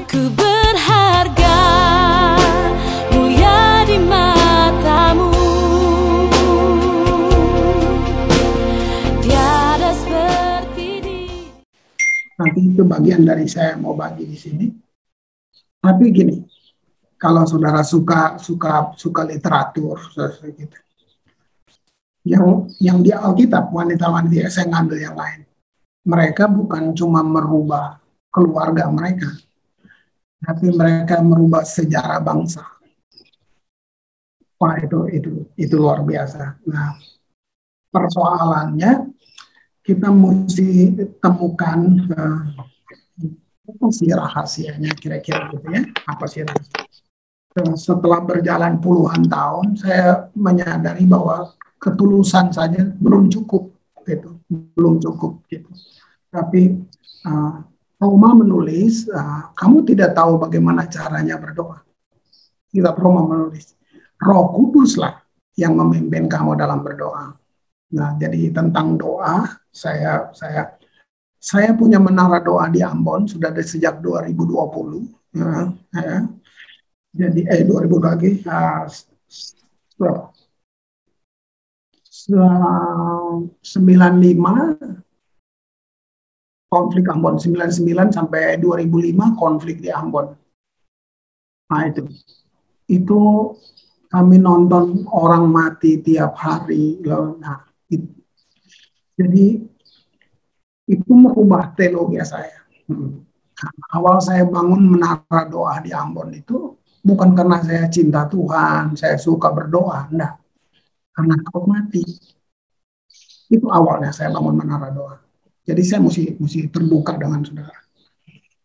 Ku berharga, mulia di matamu. Tiada seperti dia. Nanti itu bagian dari saya mau bagi di sini. Tapi gini, kalau saudara suka literatur, gitu. Yang di Alkitab, wanita-wanita, saya ngambil yang lain. Mereka bukan cuma merubah keluarga mereka, tapi mereka merubah sejarah bangsa. Wah, itu luar biasa. Nah, persoalannya kita mesti temukan apa sih rahasianya kira-kira gitu ya? Apa sih rahasia? Setelah berjalan puluhan tahun, saya menyadari bahwa ketulusan saja belum cukup, gitu, belum cukup, gitu. Tapi Roma menulis, kamu tidak tahu bagaimana caranya berdoa. Kita Roma menulis, Roh Kuduslah yang memimpin kamu dalam berdoa. Nah, jadi tentang doa, saya punya menara doa di Ambon sudah dari sejak 2020. Ya. Jadi 2000 lagi. 95 konflik Ambon, 99 sampai 2005 konflik di Ambon. Nah, itu kami nonton orang mati tiap hari. Nah, jadi itu merubah teologi saya. Awal saya bangun menara doa di Ambon itu bukan karena saya cinta Tuhan, saya suka berdoa, enggak. Karena takut mati. Itu awalnya saya bangun menara doa. Jadi saya mesti terbuka dengan saudara.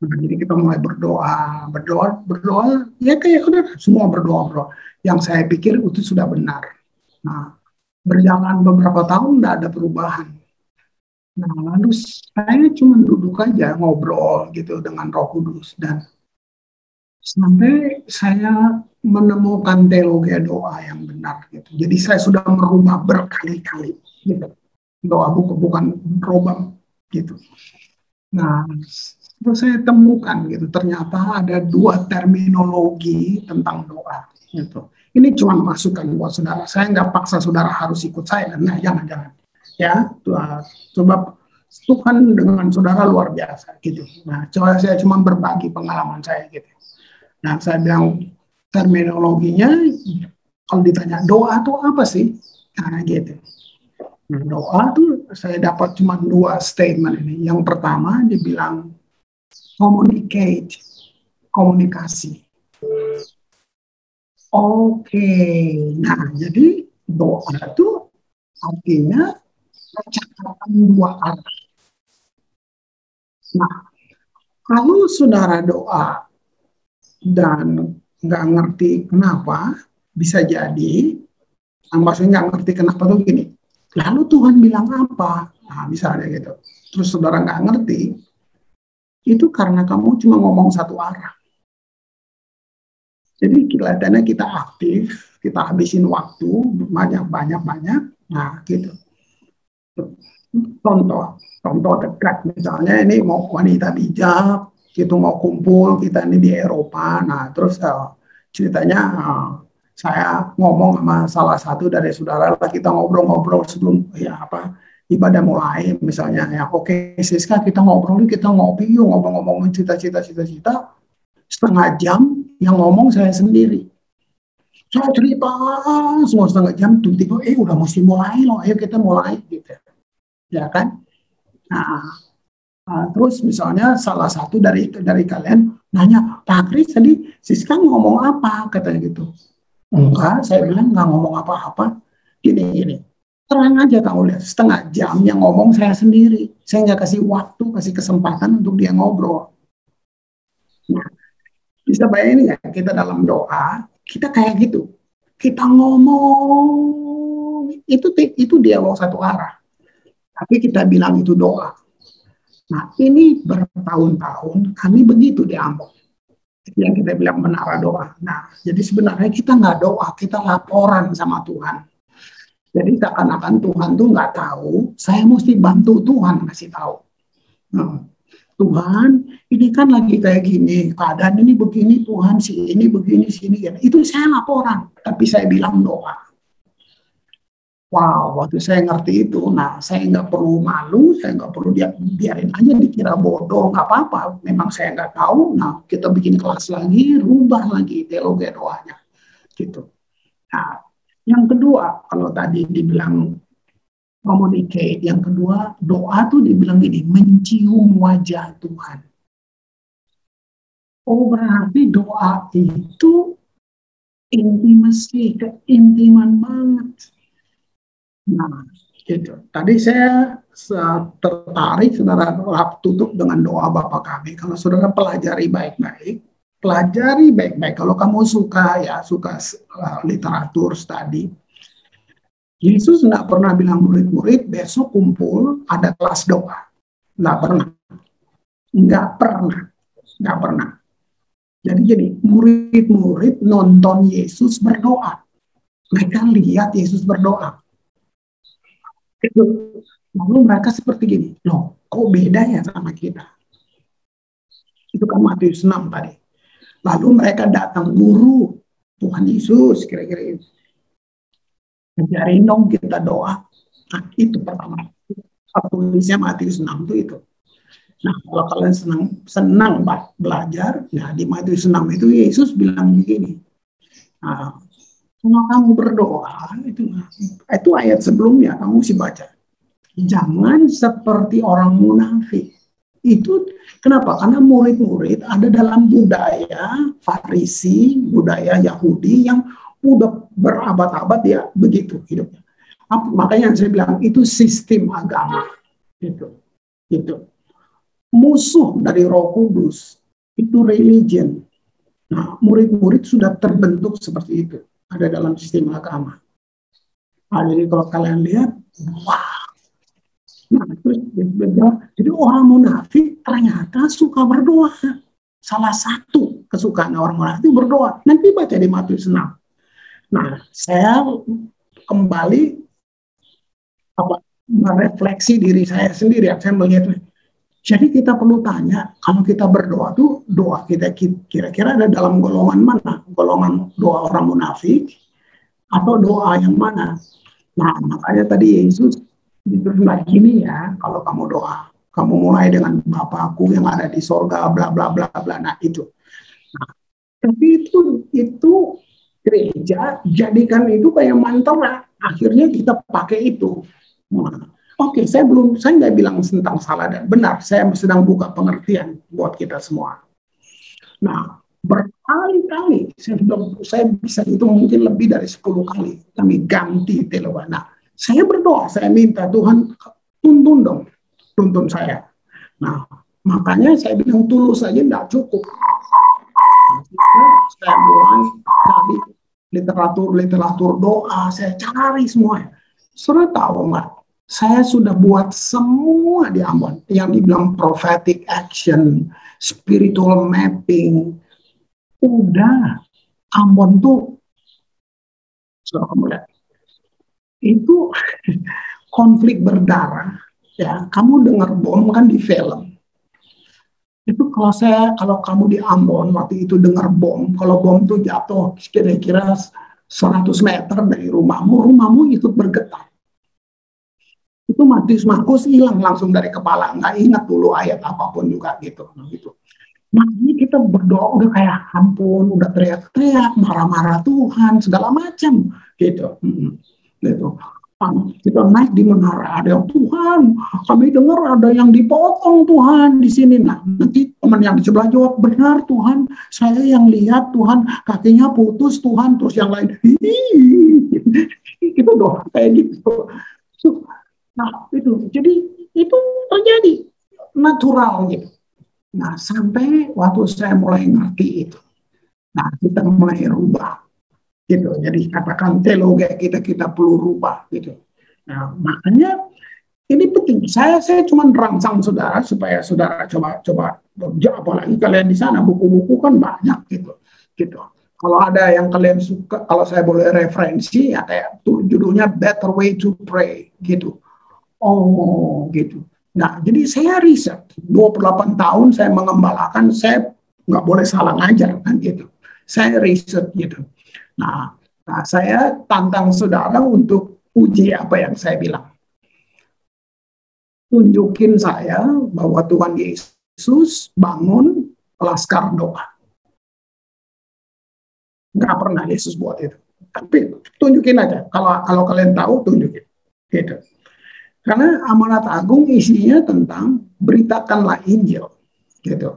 Nah, jadi kita mulai berdoa, ya kayak saudara, semua berdoa. Yang saya pikir itu sudah benar. Nah, berjalan beberapa tahun tidak ada perubahan. Nah, lalu saya cuma duduk aja ngobrol gitu dengan Roh Kudus, dan sampai saya menemukan teologi doa yang benar gitu. Jadi saya sudah merubah berkali-kali gitu. Doa bukan robam gitu. Nah, terus saya temukan gitu, ternyata ada dua terminologi tentang doa gitu. Ini cuma masukan buat saudara. Saya nggak paksa saudara harus ikut saya. Nah, jangan. Ya, coba Tuhan dengan saudara luar biasa gitu. Nah, coba saya cuma berbagi pengalaman saya gitu. Nah, saya bilang terminologinya, kalau ditanya doa itu apa sih? Nah, gitu. Doa tuh saya dapat cuma dua statement ini. Yang pertama dibilang komunikasi. Oke. Nah, jadi doa itu artinya percakapan dua arah. Nah, kalau saudara doa dan nggak ngerti kenapa, bisa jadi, maksudnya nggak ngerti kenapa tuh gini, lalu Tuhan bilang apa? Nah, misalnya gitu. Terus saudara nggak ngerti, itu karena kamu cuma ngomong satu arah. Jadi kelihatannya kita aktif, kita habisin waktu banyak. Nah, gitu. Contoh dekat, misalnya ini mau wanita bijak, itu mau kumpul, kita ini di Eropa. Nah, terus ceritanya saya ngomong sama salah satu dari saudara, kita ngobrol-ngobrol sebelum ibadah mulai, misalnya ya, oke Siska, kita ngobrol, kita ngopi yuk, ngomong-ngomong cita-cita, setengah jam yang ngomong saya sendiri. Saya cerita semua setengah jam, tiba-tiba udah mesti mulai loh, ayo kita mulai gitu. Ya kan? Nah, terus misalnya salah satu dari kalian nanya, Pak Kris tadi Siska ngomong apa? Katanya gitu. Enggak, saya bilang nggak ngomong apa-apa. Gini. Terang aja kamu lihat, setengah jam yang ngomong saya sendiri. Saya nggak kasih waktu, kasih kesempatan untuk dia ngobrol. Nah, bisa bayangin nggak kita dalam doa, kita kayak gitu. Kita ngomong, itu dialog satu arah. Tapi kita bilang itu doa. Nah, ini bertahun-tahun kami begitu di Ambon. Yang kita bilang menara doa. Nah, jadi sebenarnya kita nggak doa, kita laporan sama Tuhan. Jadi seakan-akan Tuhan tuh nggak tahu, saya mesti bantu Tuhan ngasih tahu. Tuhan, ini kan lagi kayak gini, keadaan ini begini, Tuhan, si ini begini, si ini. Itu saya laporan, tapi saya bilang doa. Wow, waktu saya ngerti itu, nah saya nggak perlu malu, saya nggak perlu biarin aja dikira bodoh, nggak apa-apa. Memang saya nggak tahu, nah kita bikin kelas lagi, rubah lagi teologi doanya, gitu. Nah, yang kedua, kalau tadi dibilang communicate, yang kedua doa tuh dibilang gini, mencium wajah Tuhan. Oh, berarti doa itu intimasi, keintiman banget. Nah, gitu. Tadi saya tertarik, saudara, tutup dengan doa Bapa kami. Kalau saudara pelajari baik-baik, Kalau kamu suka literatur, studi, Yesus nggak pernah bilang murid-murid besok kumpul ada kelas doa. Nggak pernah. Nggak pernah. Jadi murid-murid nonton Yesus berdoa. Mereka lihat Yesus berdoa. Lalu mereka seperti gini, loh kok beda ya sama kita? Itu kan Matius 6 tadi. Lalu mereka datang, guru Tuhan Yesus, kira-kira itu. Ajarin dong kita doa. Nah, itu pertama. Tulisnya Matius 6 itu. Nah, kalau kalian senang belajar, nah di Matius 6 itu Yesus bilang begini. Nah, kalau kamu berdoa, itu ayat sebelumnya, kamu mesti baca. Jangan seperti orang munafik. Itu kenapa? Karena murid-murid ada dalam budaya Farisi, budaya Yahudi yang udah berabad-abad ya begitu hidupnya. Makanya saya bilang itu sistem agama. Gitu. Musuh dari Roh Kudus itu religion. Nah, murid-murid sudah terbentuk seperti itu. Ada dalam sistem agama. Nah, jadi kalau kalian lihat, wah. Nah, terus jadi orang munafik ternyata suka berdoa. Salah satu kesukaan orang munafik itu berdoa. Nanti baca di Matius 6. Nah, saya kembali merefleksi diri saya sendiri. Saya melihat, jadi kita perlu tanya, kalau kita berdoa tuh doa kita kira-kira ada dalam golongan mana? Golongan doa orang munafik atau doa yang mana? Nah, makanya tadi Yesus bilang gini ya, kalau kamu doa, kamu mulai dengan Bapakku yang ada di sorga, bla bla bla bla. Nah itu. Nah, tapi itu gereja jadikan itu kayak mantra. Akhirnya kita pakai itu. Nah, Oke, saya nggak bilang tentang salah dan benar. Saya sedang buka pengertian buat kita semua. Nah, berkali-kali saya bisa itu mungkin lebih dari 10 kali kami ganti teologi. Nah, saya berdoa, saya minta Tuhan tuntun saya. Nah, makanya saya bilang tulus saja tidak cukup. Saya mulai cari literatur doa, saya cari semuanya. Saudara tahu nggak? Saya sudah buat semua di Ambon yang dibilang prophetic action, spiritual mapping. Udah, Ambon tuh, saudara kamu lihat, itu konflik berdarah. Ya, kamu dengar bom kan di film. Itu kalau kamu di Ambon waktu itu dengar bom, kalau bom tuh jatuh kira-kira 100 meter dari rumahmu ikut bergetar. Itu Matius Markus hilang langsung dari kepala, nggak ingat dulu ayat apapun juga gitu. Makanya kita berdoa udah kayak ampun, udah teriak-teriak, marah-marah Tuhan, segala macam gitu. Gitu. Kita naik di menara, ada yang Tuhan, kami dengar ada yang dipotong Tuhan di sini. Nah, nanti teman yang di sebelah jawab, benar Tuhan, saya yang lihat Tuhan, kakinya putus Tuhan, terus yang lain, itu doa kayak gitu. Nah, itu. Jadi itu terjadi natural gitu. Nah, sampai waktu saya mulai ngerti itu. Nah, kita mulai rubah gitu. Jadi katakan teologi kita perlu rubah gitu. Nah, makanya ini penting. Saya cuma rangsang saudara supaya saudara coba apalagi kalian di sana buku-buku kan banyak gitu. Kalau ada yang kalian suka, kalau saya boleh referensi ya kayak judulnya Better Way to Pray gitu. Oh, gitu. Nah, jadi saya riset 28 tahun saya mengembalakan, saya nggak boleh salah ngajar kan gitu. Saya riset gitu. Nah, saya tantang saudara untuk uji apa yang saya bilang. Tunjukin saya bahwa Tuhan Yesus bangun laskar doa. Nggak pernah Yesus buat itu. Tapi tunjukin aja. Kalau kalian tahu, tunjukin. Gitu. Karena amanat agung isinya tentang beritakanlah Injil. Gitu.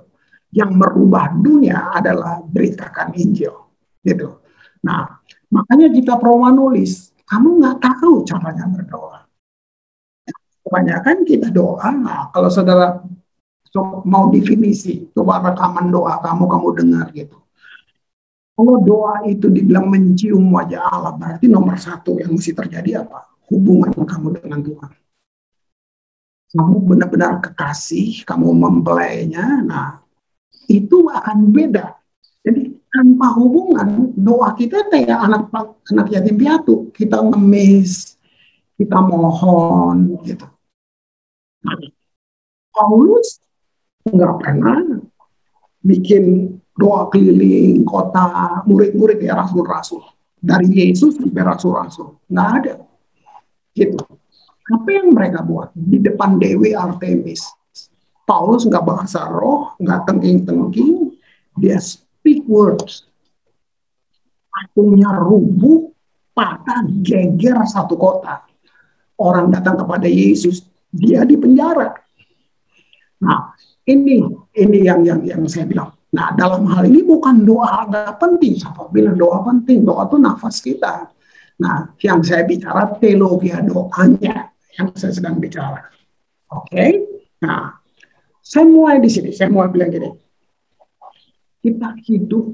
Yang merubah dunia adalah beritakan Injil. Gitu. Nah, makanya kita pernah nulis, kamu nggak tahu caranya berdoa. Kebanyakan kita doa, nah, kalau saudara mau definisi, coba rekaman doa kamu dengar gitu. Kalau doa itu dibilang mencium wajah Allah, berarti nomor satu yang mesti terjadi apa? Hubungan kamu dengan Tuhan. Kamu benar-benar kekasih, kamu mempelainya, nah itu akan beda. Jadi tanpa hubungan, doa kita kayak anak yatim piatu. Kita ngemis, kita mohon, gitu. Nah, Paulus nggak pernah bikin doa keliling kota, murid-murid ya, rasul-rasul. Dari Yesus sampai rasul-rasul. Nggak ada. Gitu. Apa yang mereka buat? Di depan Dewi Artemis. Paulus nggak bahasa roh, nggak tengking-tengking. Dia speak words. Patungnya rubuh, patah, geger satu kota. Orang datang kepada Yesus, dia di penjara. Nah, ini yang saya bilang. Nah, dalam hal ini bukan doa nggak penting. Siapa bilang doa penting? Doa itu nafas kita. Nah, yang saya bicara teologi doanya yang saya sedang bicara. Oke? Nah, saya mulai di sini. Saya mulai bilang gini. Kita hidup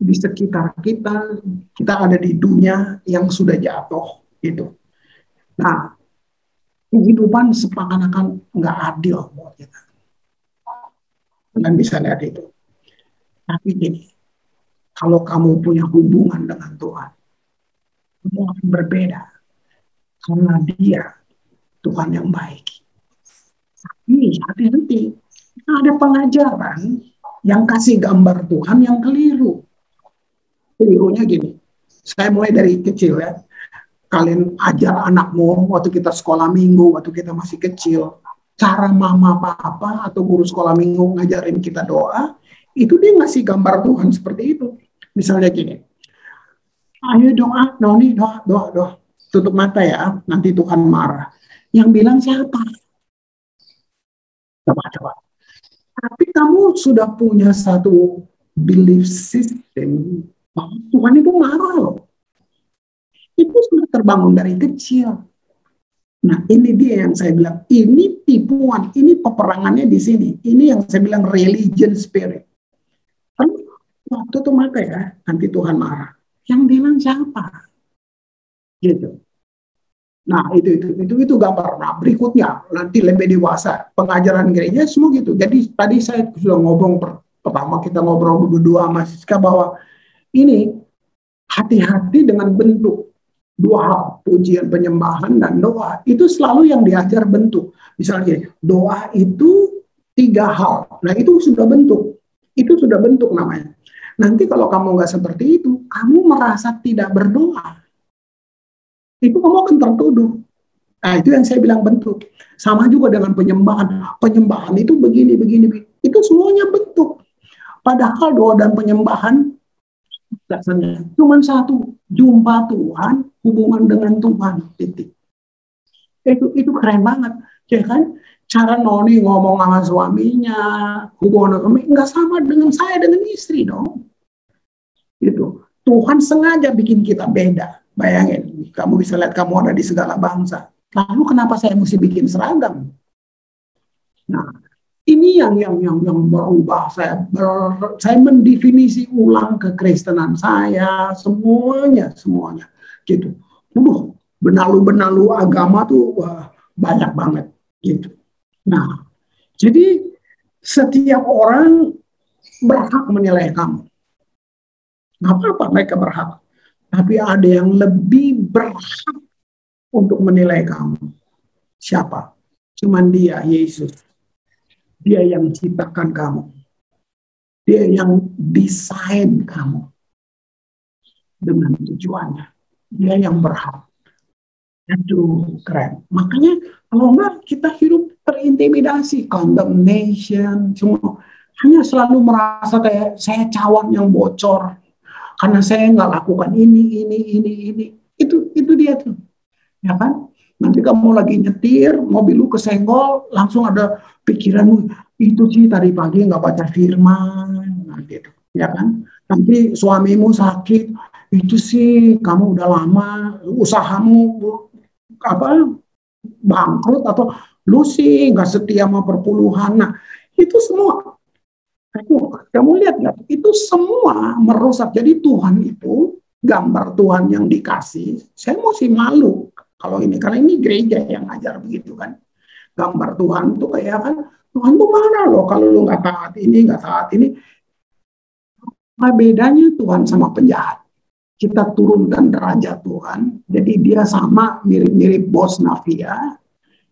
di sekitar kita. Kita ada di dunia yang sudah jatuh. Gitu. Nah, kehidupan seakan-akan nggak adil buat kita. Kalian bisa lihat itu. Tapi gini, kalau kamu punya hubungan dengan Tuhan, kamu akan berbeda. Karena dia Tuhan yang baik. Tapi hati-hati, ada pengajaran yang kasih gambar Tuhan yang keliru. Kelirunya gini, saya mulai dari kecil ya. Kalian ajar anakmu waktu kita sekolah minggu, waktu kita masih kecil. Cara mama, papa, atau guru sekolah minggu ngajarin kita doa, itu dia ngasih gambar Tuhan seperti itu. Misalnya gini, ayo doa, Noni, doa. Tutup mata ya, nanti Tuhan marah. Yang bilang siapa? Coba. Tapi kamu sudah punya satu belief system bahwa Tuhan itu marah loh. Itu sudah terbangun dari kecil. Nah, ini dia yang saya bilang, ini tipuan, ini peperangannya di sini. Ini yang saya bilang religion spirit. Waktu itu maka ya, nanti Tuhan marah. Yang bilang siapa? Gitu. Nah, itu gambar. Nah, berikutnya nanti lebih dewasa, pengajaran gereja semua gitu. Jadi tadi saya sudah ngomong pertama kita ngobrol berdua sama Siska bahwa ini hati-hati dengan bentuk. Dua hal, pujian, penyembahan, dan doa. Itu selalu yang diajar bentuk. Misalnya, doa itu 3 hal. Nah, itu sudah bentuk. Itu sudah bentuk namanya. Nanti kalau kamu nggak seperti itu, kamu merasa tidak berdoa. Itu kamu akan tertuduh. Nah, itu yang saya bilang bentuk. Sama juga dengan penyembahan. Penyembahan itu begini. Itu semuanya bentuk. Padahal doa dan penyembahan cuma satu, jumpa Tuhan, hubungan dengan Tuhan, titik. Itu keren banget, ya kan? Cara Noni ngomong sama suaminya, hubungan suami nggak sama dengan saya dengan istri dong. Itu Tuhan sengaja bikin kita beda. Bayangin, kamu bisa lihat kamu ada di segala bangsa. Lalu kenapa saya mesti bikin seragam? Nah, ini yang berubah. Saya mendefinisi ulang kekristenan saya, semuanya, gitu. Benalu-benalu agama tuh banyak banget, gitu. Nah, jadi setiap orang berhak menilai kamu. Nggak apa-apa mereka berhak. Tapi ada yang lebih berhak untuk menilai kamu. Siapa? Cuman Dia, Yesus. Dia yang ciptakan kamu. Dia yang desain kamu dengan tujuannya. Dia yang berhak. Aduh, keren. Makanya kalau enggak kita hidup terintimidasi, condemnation, semua. Hanya selalu merasa kayak saya cawan yang bocor. Karena saya nggak lakukan ini. Itu dia tuh. Ya kan? Nanti kamu lagi nyetir, mobil lu kesenggol, langsung ada pikiranmu, itu sih tadi pagi nggak baca firman. Nah, gitu. Ya kan? Nanti suamimu sakit, itu sih kamu udah lama usahamu apa bangkrut atau lu sih nggak setia sama perpuluhan. Nah, itu semua kamu lihat nggak? Itu semua merusak. Jadi Tuhan itu gambar Tuhan yang dikasih. Saya masih malu kalau ini karena ini gereja yang ngajar begitu kan. Gambar Tuhan tuh kayak kan Tuhan tuh marah loh kalau lu nggak taat ini nggak taat ini. Apa bedanya Tuhan sama penjahat? Kita turunkan derajat Tuhan. Jadi dia sama mirip-mirip bos mafia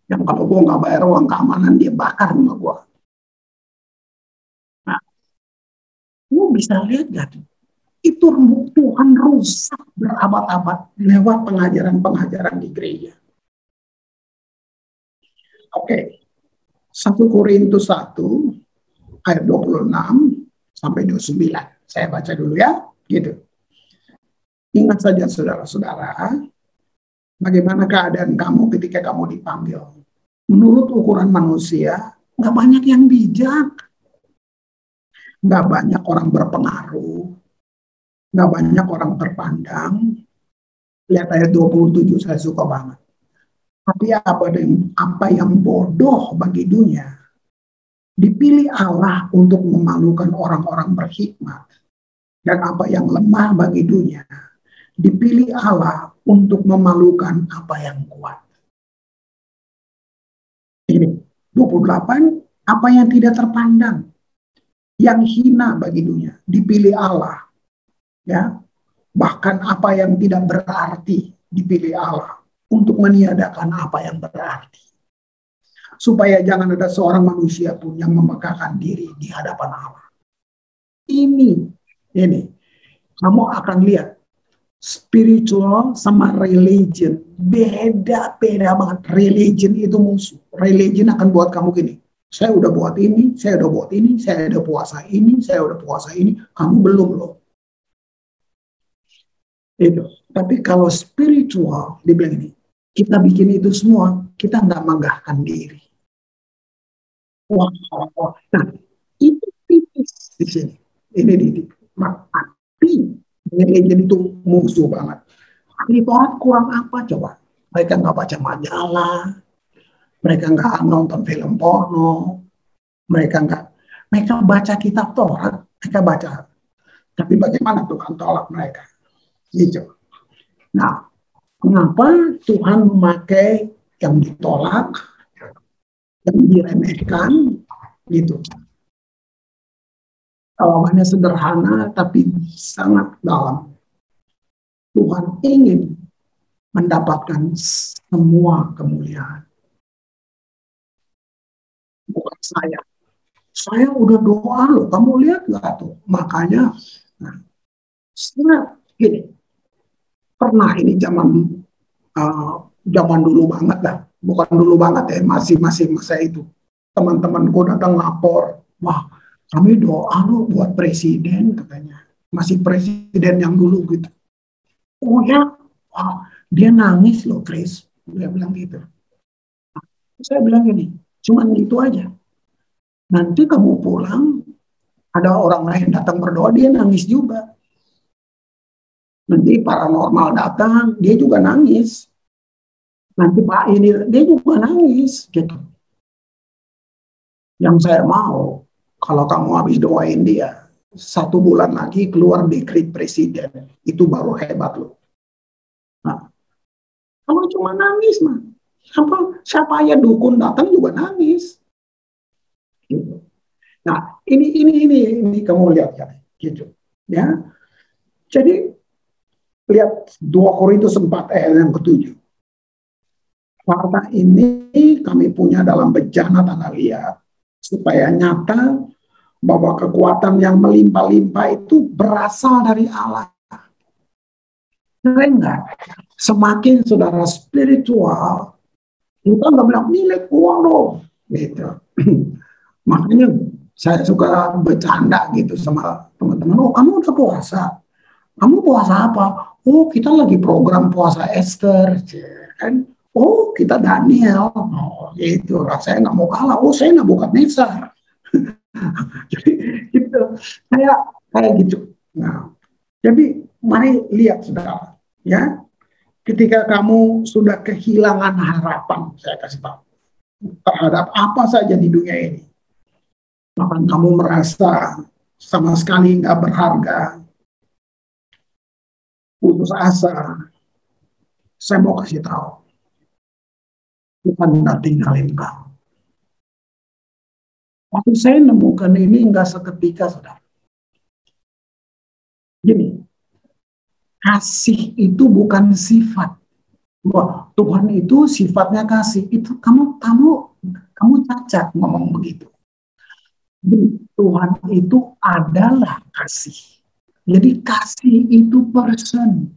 yang kalau gue nggak bayar uang keamanan dia bakar rumah gue. Nah, lu bisa lihat gak tuh? Itu Tuhan rusak berabad-abad lewat pengajaran-pengajaran di gereja. Oke. 1 Korintus 1 ayat 26 sampai 29. Saya baca dulu ya, gitu. Ingat saja saudara-saudara, bagaimana keadaan kamu ketika kamu dipanggil. Menurut ukuran manusia, nggak banyak yang bijak. Nggak banyak orang berpengaruh. Nggak banyak orang terpandang. Lihat ayat 27, saya suka banget. Tapi apa yang bodoh bagi dunia, dipilih Allah untuk memalukan orang-orang berhikmat. Dan apa yang lemah bagi dunia, dipilih Allah untuk memalukan apa yang kuat. Ini 28, apa yang tidak terpandang, yang hina bagi dunia, dipilih Allah. Ya, bahkan apa yang tidak berarti dipilih Allah untuk meniadakan apa yang berarti. Supaya jangan ada seorang manusia pun yang memegahkan diri di hadapan Allah. Ini, kamu akan lihat spiritual sama religion beda banget. Religion itu musuh. Religion akan buat kamu gini. Saya udah buat ini, saya udah buat ini, saya udah puasa ini, saya udah puasa ini. Kamu belum loh. Itu. Tapi kalau spiritual, dibilang ini, kita bikin itu semua, kita nggak megahkan diri. Wah. Nah, itu tipis di sini. Ini di tapi religion itu musuh banget. Ahli Taurat kurang apa coba? Mereka nggak baca majalah, mereka nggak nonton film porno, mereka baca kitab Taurat, mereka baca. Tapi bagaimana Tuhan tolak mereka? Gitu. Nah, kenapa Tuhan memakai yang ditolak, yang diremehkan, gitu? Jawabannya sederhana tapi sangat dalam. Tuhan ingin mendapatkan semua kemuliaan. Bukan saya. Saya udah doa loh, kamu lihat nggak tuh? Makanya, gini, pernah ini zaman dulu banget lah, bukan dulu banget ya, masih masa itu. Teman-temanku datang lapor, wah kami doa loh buat presiden katanya, masih presiden yang dulu gitu. Oh ya, wah, dia nangis loh Chris, dia bilang gitu. Saya bilang gini, cuman gitu aja. Nanti kamu pulang, ada orang lain datang berdoa, dia nangis juga. Nanti paranormal datang, dia juga nangis. Nanti Pak ini, dia juga nangis. Gitu. Yang saya mau, kalau kamu habis doain dia, 1 bulan lagi keluar dekret presiden. Itu baru hebat loh. Nah, kalau cuma nangis mah, siapa aja dukun datang juga nangis. Gitu. Nah, ini kamu lihat ya, gitu. Ya. Jadi lihat 2 Korintus 4 ayat yang ke-7. Fakta ini kami punya dalam bejana tanah liat, supaya nyata bahwa kekuatan yang melimpah-limpah itu berasal dari Allah. Keren nggak? Semakin saudara spiritual, kita nggak bilang nilai uang dong, gitu. Makanya saya suka bercanda gitu sama teman-teman. Oh, kamu udah puasa? Kamu puasa apa? Oh, kita lagi program puasa Esther, kan? Oh, kita Daniel. Oh, gitu. Saya nggak mau kalah. Oh, saya Nabukadnezar. Jadi gitu. Kayak gitu. Nah, jadi mari lihat saudara, ya. Ketika kamu sudah kehilangan harapan, saya kasih tahu, terhadap apa saja di dunia ini, bahkan kamu merasa sama sekali nggak berharga, putus asa, saya mau kasih tahu, Tuhan nggak tinggalin kamu. Waktu saya nemukan ini nggak seketika, saudara. Gini, kasih itu bukan sifat. Wah, Tuhan itu sifatnya kasih. Itu kamu cacat ngomong begitu. Tuhan itu adalah kasih. Jadi kasih itu person.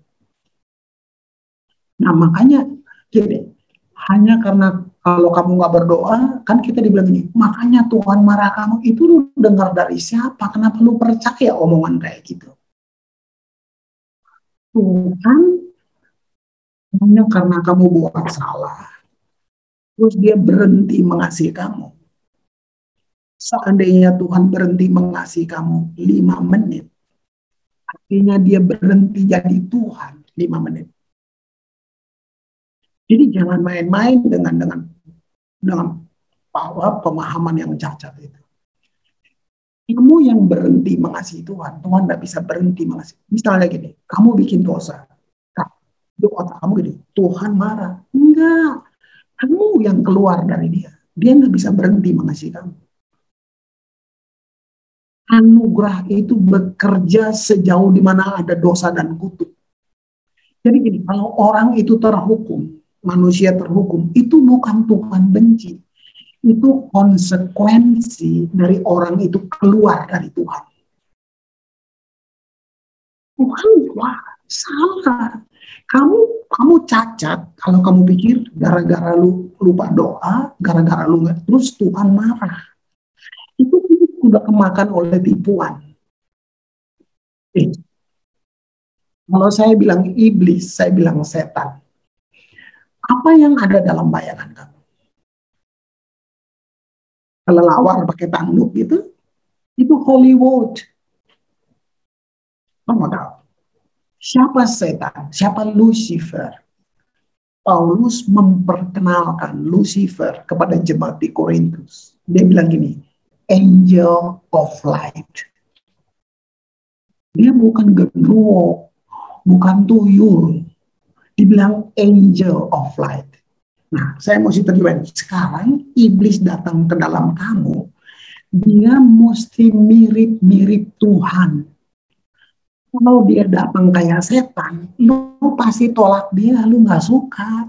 Nah makanya gini, hanya karena kalau kamu nggak berdoa, kan kita dibilang gini, makanya Tuhan marah kamu, itu lu dengar dari siapa? Kenapa lu percaya omongan kayak gitu? Tuhan hanya karena kamu buat salah, terus dia berhenti mengasihi kamu. Seandainya Tuhan berhenti mengasihi kamu 5 menit, artinya dia berhenti jadi Tuhan 5 menit. Jadi jangan main-main dengan bahwa pemahaman yang cacat itu. Kamu yang berhenti mengasihi Tuhan, Tuhan tidak bisa berhenti mengasihi. Misalnya gini, kamu bikin dosa, di otak kamu gini, Tuhan marah. Enggak, kamu yang keluar dari dia. Dia nggak bisa berhenti mengasihi kamu. Anugerah itu bekerja sejauh di mana ada dosa dan kutuk. Jadi gini, kalau orang itu terhukum, manusia terhukum, itu bukan Tuhan benci. Itu konsekuensi dari orang itu keluar dari Tuhan. Tuhan, wah, salah. Kamu cacat kalau kamu pikir gara-gara lu lupa doa, gara-gara lu nggak, terus Tuhan marah. Itu udah kemakan oleh tipuan. Kalau saya bilang iblis, saya bilang setan. Apa yang ada dalam bayangan kamu? Kelelawar pakai tanduk gitu, itu Hollywood. Kamu tahu siapa setan? Siapa Lucifer? Paulus memperkenalkan Lucifer kepada jemaat di Korintus. Dia bilang gini, angel of light. Dia bukan genderuwo, bukan tuyul. Dibilang angel of light. Nah, saya mesti terjemahin. Sekarang iblis datang ke dalam kamu, dia mesti mirip-mirip Tuhan. Kalau dia datang kayak setan, lu pasti tolak dia, lu nggak suka.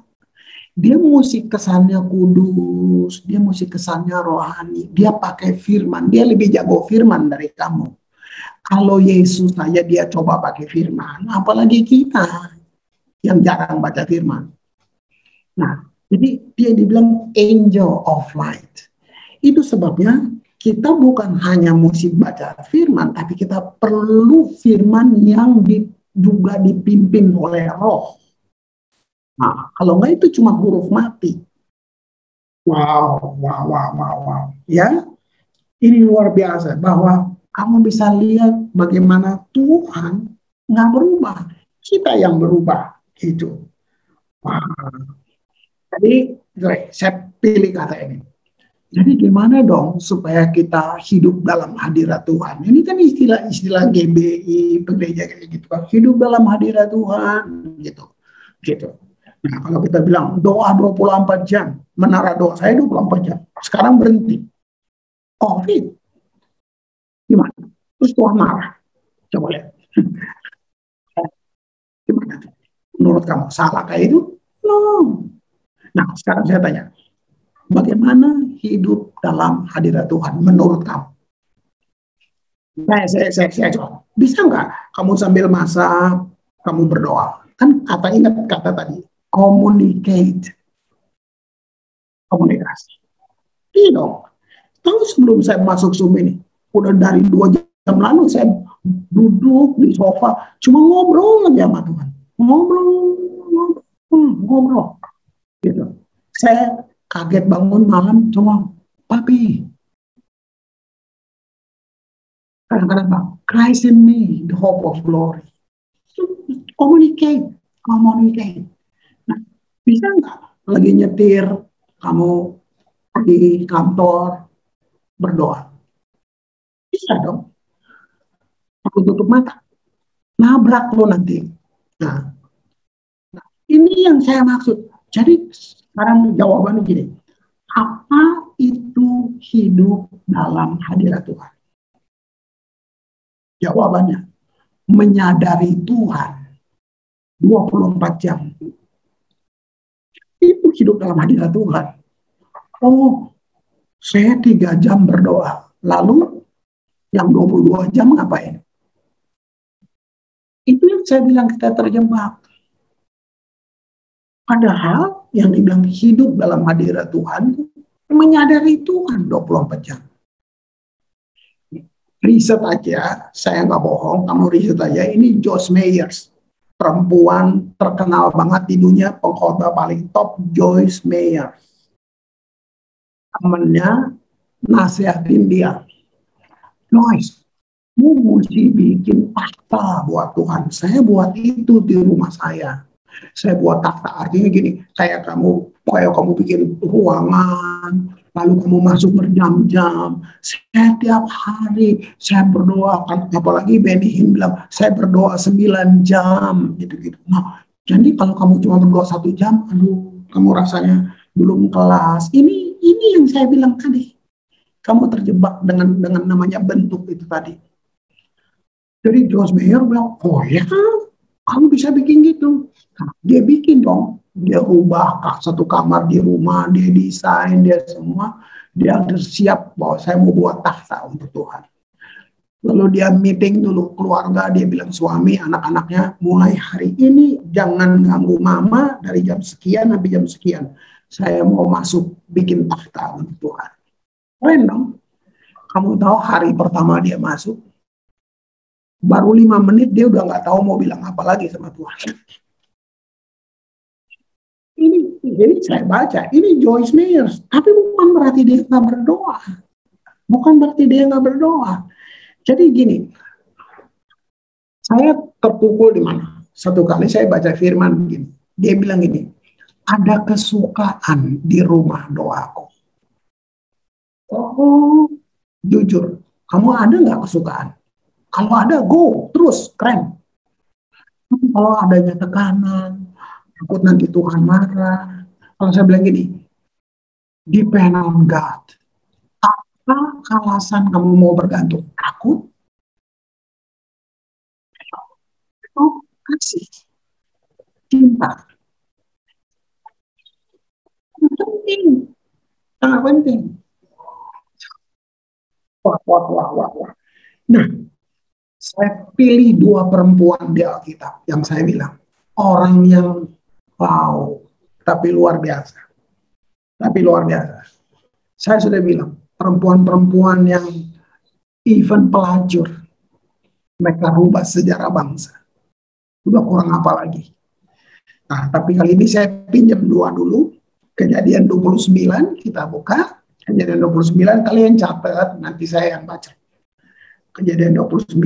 Dia mesti kesannya kudus, dia mesti kesannya rohani, dia pakai firman, dia lebih jago firman dari kamu. Kalau Yesus saja dia coba pakai firman, apalagi kita yang jarang baca firman. Nah, jadi dia dibilang angel of light. Itu sebabnya kita bukan hanya mesti baca firman, tapi kita perlu firman yang juga dipimpin oleh roh. Nah, kalau enggak itu cuma huruf mati. Wow. Ya, ini luar biasa bahwa kamu bisa lihat bagaimana Tuhan nggak berubah. Kita yang berubah. Gitu. Wow. Jadi, saya pilih kata ini. Jadi gimana dong supaya kita hidup dalam hadirat Tuhan? Ini kan istilah-istilah GBI, gereja kayak gitu kan. Hidup dalam hadirat Tuhan, gitu. Nah, kalau kita bilang doa 24 jam, menara doa saya 24 jam. Sekarang berhenti. COVID. Gimana? Terus Tuhan marah. Coba lihat. Gimana? Menurut kamu salah kayak itu? No. Nah, sekarang saya tanya, bagaimana hidup dalam hadirat Tuhan menurut kamu? Saya coba. Bisa nggak kamu sambil masak, kamu berdoa? Kan ingat kata tadi, communicate, komunikasi. Iya dong. Tahu sebelum saya masuk Zoom ini, udah dari 2 jam lalu saya duduk di sofa, cuma ngobrol aja sama Tuhan. Ngobrol, ngobrol. Gitu. Saya kaget bangun malam, cuma, Papi, kadang-kadang Bang, Christ in me, the hope of glory. Communicate. Nah, bisa nggak lagi nyetir, kamu di kantor berdoa? Bisa dong. Aku tutup mata, nabrak lo nanti. Nah, ini yang saya maksud. Jadi sekarang jawabannya gini, apa itu hidup dalam hadirat Tuhan? Jawabannya, menyadari Tuhan 24 jam. Itu hidup dalam hadirat Tuhan. Oh, saya 3 jam berdoa. Lalu yang 22 jam ngapain? Itu yang saya bilang kita terjebak. Padahal yang dibilang hidup dalam hadirat Tuhan, menyadari Tuhan 24 jam. Riset aja, saya nggak bohong, kamu riset aja, ini Joyce Meyers. Perempuan terkenal banget di dunia, pengkhotbah paling top, Joyce Meyers. Temennya nasihatin dia, Joyce, kamu mesti bikin takhta buat Tuhan. Saya buat itu di rumah saya. Saya buat takhta, artinya gini, kayak kamu bikin ruangan, lalu kamu masuk berjam-jam. Saya tiap hari saya berdoa, apalagi Benny Hinn bilang saya berdoa 9 jam gitu-gitu. Nah, jadi kalau kamu cuma berdoa 1 jam, aduh, kamu rasanya belum kelas. Ini yang saya bilang tadi. Kamu terjebak dengan namanya bentuk itu tadi. Jadi Joyce Meyer bilang, oh ya, kamu bisa bikin gitu. Nah, dia bikin dong, dia ubah satu kamar di rumah, dia desain, dia semua, dia siap bahwa saya mau buat takhta untuk Tuhan. Lalu dia meeting dulu keluarga, dia bilang suami, anak-anaknya, mulai hari ini jangan ganggu mama dari jam sekian sampai jam sekian. Saya mau masuk bikin takhta untuk Tuhan. Keren dong. Kamu tahu hari pertama dia masuk, baru 5 menit dia udah nggak tahu mau bilang apa lagi sama Tuhan. Jadi saya baca, ini Joyce Meyers, tapi bukan berarti dia nggak berdoa. Bukan berarti dia nggak berdoa. Jadi gini, saya terpukul di mana? Satu kali saya baca firman begini, dia bilang gini, ada kesukaan di rumah doaku. Oh, jujur, kamu ada nggak kesukaan? Kalau ada, go, terus, keren. Tapi kalau adanya tekanan, takut nanti Tuhan marah. Kalau saya bilang gini, depend on God. Apa alasan kamu mau bergantung? Takut? Oh, kasih. Cinta. Penting. Sangat penting. Wah. Nah, saya pilih 2 perempuan di Alkitab yang saya bilang. Orang yang wow, tapi luar biasa. Saya sudah bilang, perempuan-perempuan yang even pelacur, mereka rubah sejarah bangsa. Udah kurang apa lagi. Nah, tapi kali ini saya pinjam 2 dulu. Kejadian 29, kita buka. Kejadian 29, kalian catat, nanti saya yang baca. Kejadian 29,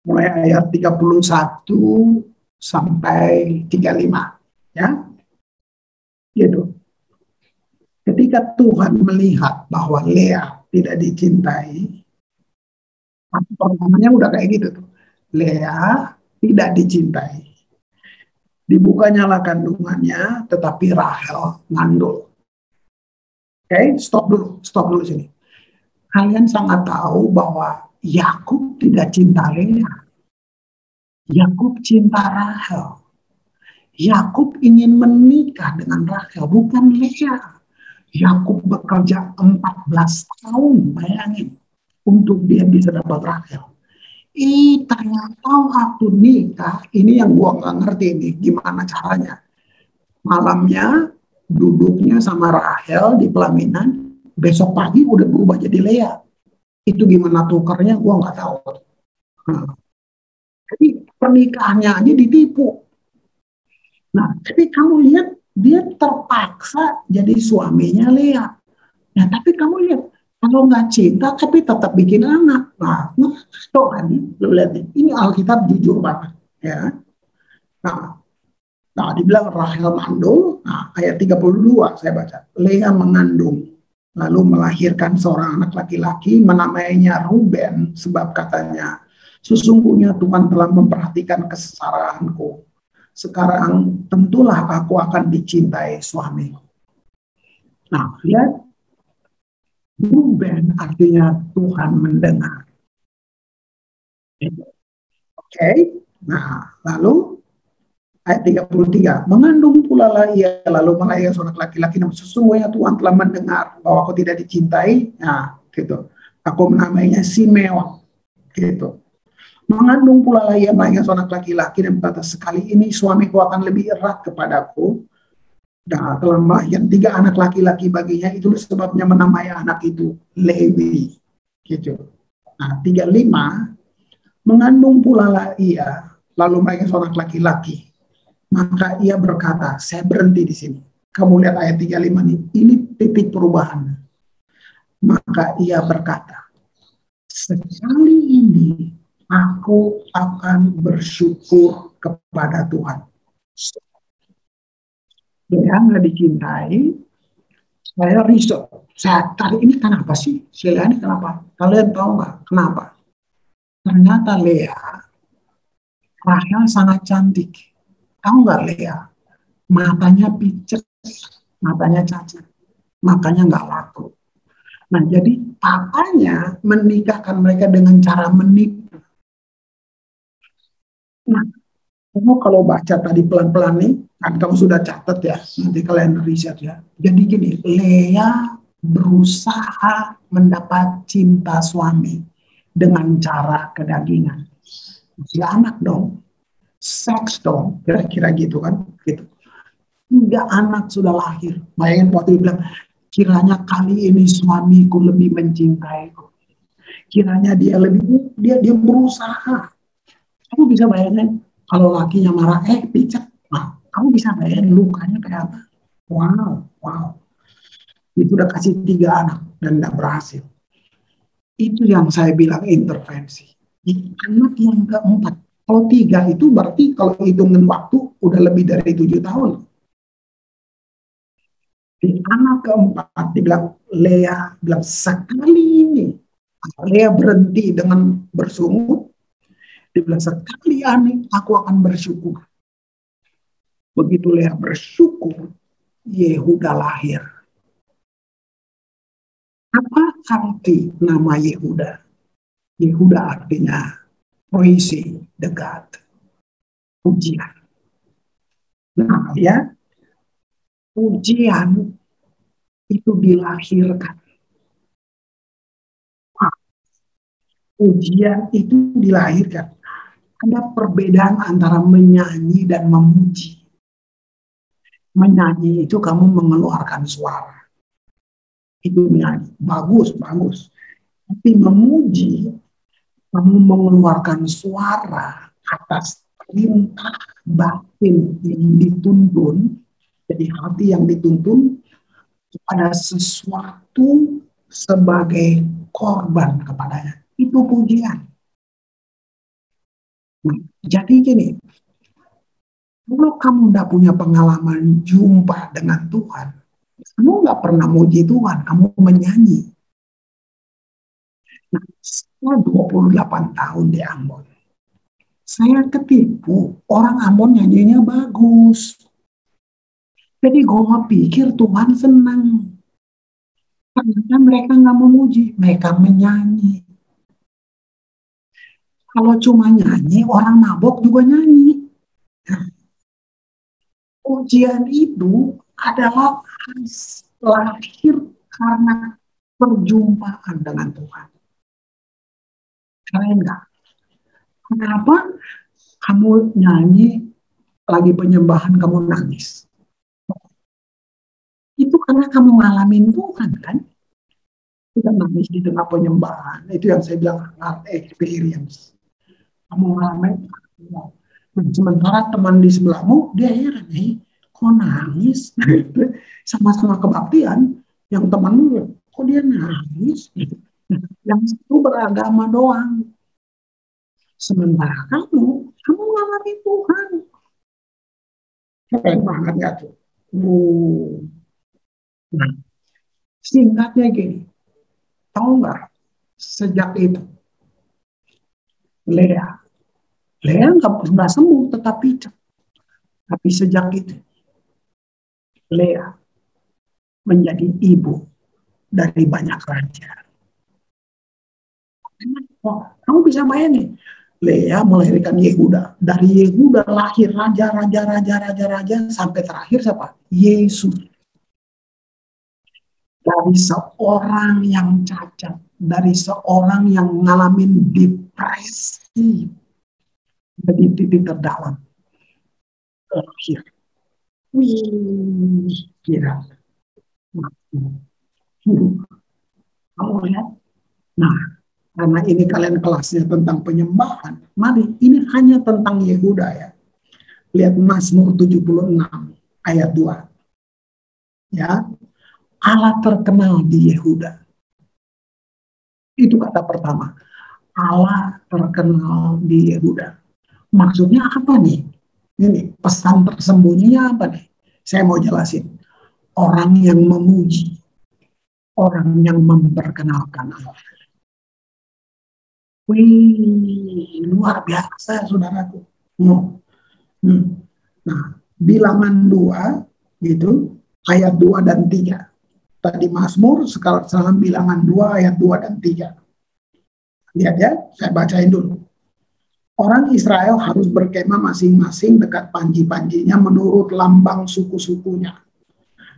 mulai ayat 31 sampai 35. Ya, gitu. Ketika Tuhan melihat bahwa Lea tidak dicintai, pertamanya udah kayak gitu tuh. Lea tidak dicintai. Dibukanyalah kandungannya, tetapi Rahel ngandul. Oke, stop dulu sini. Kalian sangat tahu bahwa Yakub tidak cinta Lea. Yakub cinta Rahel. Yakub ingin menikah dengan Rahel, bukan Lea. Yakub bekerja 14 tahun, bayangin, untuk dia bisa dapat Rahel. Ternyata waktu nikah, ini yang gua nggak ngerti nih, gimana caranya. Malamnya duduknya sama Rahel di pelaminan, besok pagi udah berubah jadi Lea. Itu gimana tukernya, gua nggak tahu. Nah, jadi pernikahannya aja ditipu. Nah, tapi kamu lihat, dia terpaksa jadi suaminya Lea. Nah, tapi kamu lihat, kalau nggak cinta, tapi tetap bikin anak. Nah, coba nih, lu lihat nih, ini Alkitab jujur banget. Ya. Nah, dibilang Rahel mandul, nah, ayat 32 saya baca. Lea mengandung, lalu melahirkan seorang anak laki-laki, menamainya Ruben, sebab katanya, sesungguhnya Tuhan telah memperhatikan kesesaraanku. Sekarang tentulah aku akan dicintai suamiku. Nah, lihat, Ruben artinya Tuhan mendengar. Oke, nah lalu ayat 33, mengandung pula lah ia lalu melahirkan seorang laki-laki, namun sesungguhnya Tuhan telah mendengar bahwa aku tidak dicintai. Nah, gitu. Aku menamainya Simeon, gitu. Mengandung pula lah ia melahirkan seorang laki-laki dan berkata, sekali ini suamiku akan lebih erat kepadaku. Nah, telah melahirkan 3 anak laki-laki baginya, itu sebabnya menamai anak itu Lewi, gitu. Nah, 35, mengandung pula lah ia lalu melahirkan seorang laki-laki. Maka ia berkata, saya berhenti di sini. Kamu lihat ayat 35 ini titik perubahan. Maka ia berkata, sekali ini aku akan bersyukur kepada Tuhan. Dia nggak dicintai, saya riset. Saya cari ini kenapa sih? Lea ini kenapa? Kalian tahu nggak kenapa? Ternyata Lea, Rahel sangat cantik. Tahu nggak Lea? Matanya picek, matanya cacat, makanya nggak laku. Nah, jadi papanya menikahkan mereka dengan cara menipu. Nah, kamu kalau baca tadi pelan-pelan nih, kan kamu sudah catat ya, nanti kalian riset ya. Jadi gini, Lea berusaha mendapat cinta suami dengan cara kedagingan. Ya anak dong, seks dong, kira-kira gitu kan, gitu. 3 anak sudah lahir. Bayangin waktu dia bilang, kiranya kali ini suamiku lebih mencintaiku. Kiranya dia berusaha. Kamu bisa bayangin kalau lakinya marah, picek. Nah, kamu bisa bayangin lukanya kayak apa? Wow. Itu udah kasih 3 anak dan tidak berhasil. Itu yang saya bilang intervensi. Anak yang keempat. Kalau 3 itu berarti kalau hitungan waktu udah lebih dari 7 tahun. Di anak keempat dibilang Lea bilang sekali ini Lea berhenti dengan bersungut. Dibilang sekali ini aku akan bersyukur. Begitu Lea bersyukur, Yehuda lahir. Apa arti nama Yehuda? Yehuda artinya praise the God, pujian. Nah ya, pujian itu dilahirkan. Pujian itu dilahirkan. Ada perbedaan antara menyanyi dan memuji. Menyanyi itu kamu mengeluarkan suara. Itu menyanyi. Bagus. Tapi memuji, kamu mengeluarkan suara atas perintah batin yang dituntun. Jadi hati yang dituntun kepada sesuatu sebagai korban kepadanya. Itu pujian. Nah, jadi gini, kalau kamu tidak punya pengalaman jumpa dengan Tuhan, kamu nggak pernah muji Tuhan, kamu menyanyi. Nah, setelah 28 tahun di Ambon, saya ketipu, orang Ambon nyanyinya bagus. Jadi gue pikir Tuhan senang. Ternyata mereka nggak memuji, mereka menyanyi. Kalau cuma nyanyi, orang mabok juga nyanyi. Nah, Ujian itu adalah lahir karena perjumpaan dengan Tuhan. Keren nggak? Kenapa kamu nyanyi lagi penyembahan kamu nangis? Itu karena kamu ngalamin Tuhan kan? Kita nangis di tengah penyembahan. Itu yang saya bilang art experience. Kamu ngalamin. Sementara teman di sebelahmu dia heran nih, kok nangis? Sama-sama kebaktian. Yang temanmu kok dia nangis? Yang satu beragama doang. Sementara kamu ngalamin Tuhan. Keren banget ya tuh. Nah, singkatnya gini, tahu nggak? Sejak itu, Lea nggak sembuh tetap pijat. Tapi sejak itu, Lea menjadi ibu dari banyak raja. Oh, kamu bisa bayangin, Lea melahirkan Yehuda. Dari Yehuda lahir raja sampai terakhir siapa? Yesus. Dari seorang yang cacat, dari seorang yang ngalamin depresi, jadi titik terdalam lahir. Wih, kira. Kamu lihat? Nah, karena ini kalian kelasnya tentang penyembahan, mari ini hanya tentang Yehuda ya. Lihat Mazmur 76 ayat 2. Ya, Allah terkenal di Yehuda. Itu kata pertama. Allah terkenal di Yehuda. Maksudnya apa nih? Ini pesan tersembunyinya apa nih? Saya mau jelasin. Orang yang memuji, orang yang memperkenalkan Allah. Wih, luar biasa saudaraku. Nah, bilangan 2 gitu, ayat 2 dan 3. Tadi Mazmur, sekarang bilangan 2 ayat 2 dan 3. Lihat ya, saya bacain dulu. Orang Israel harus berkemah masing-masing dekat panji-panjinya menurut lambang suku-sukunya.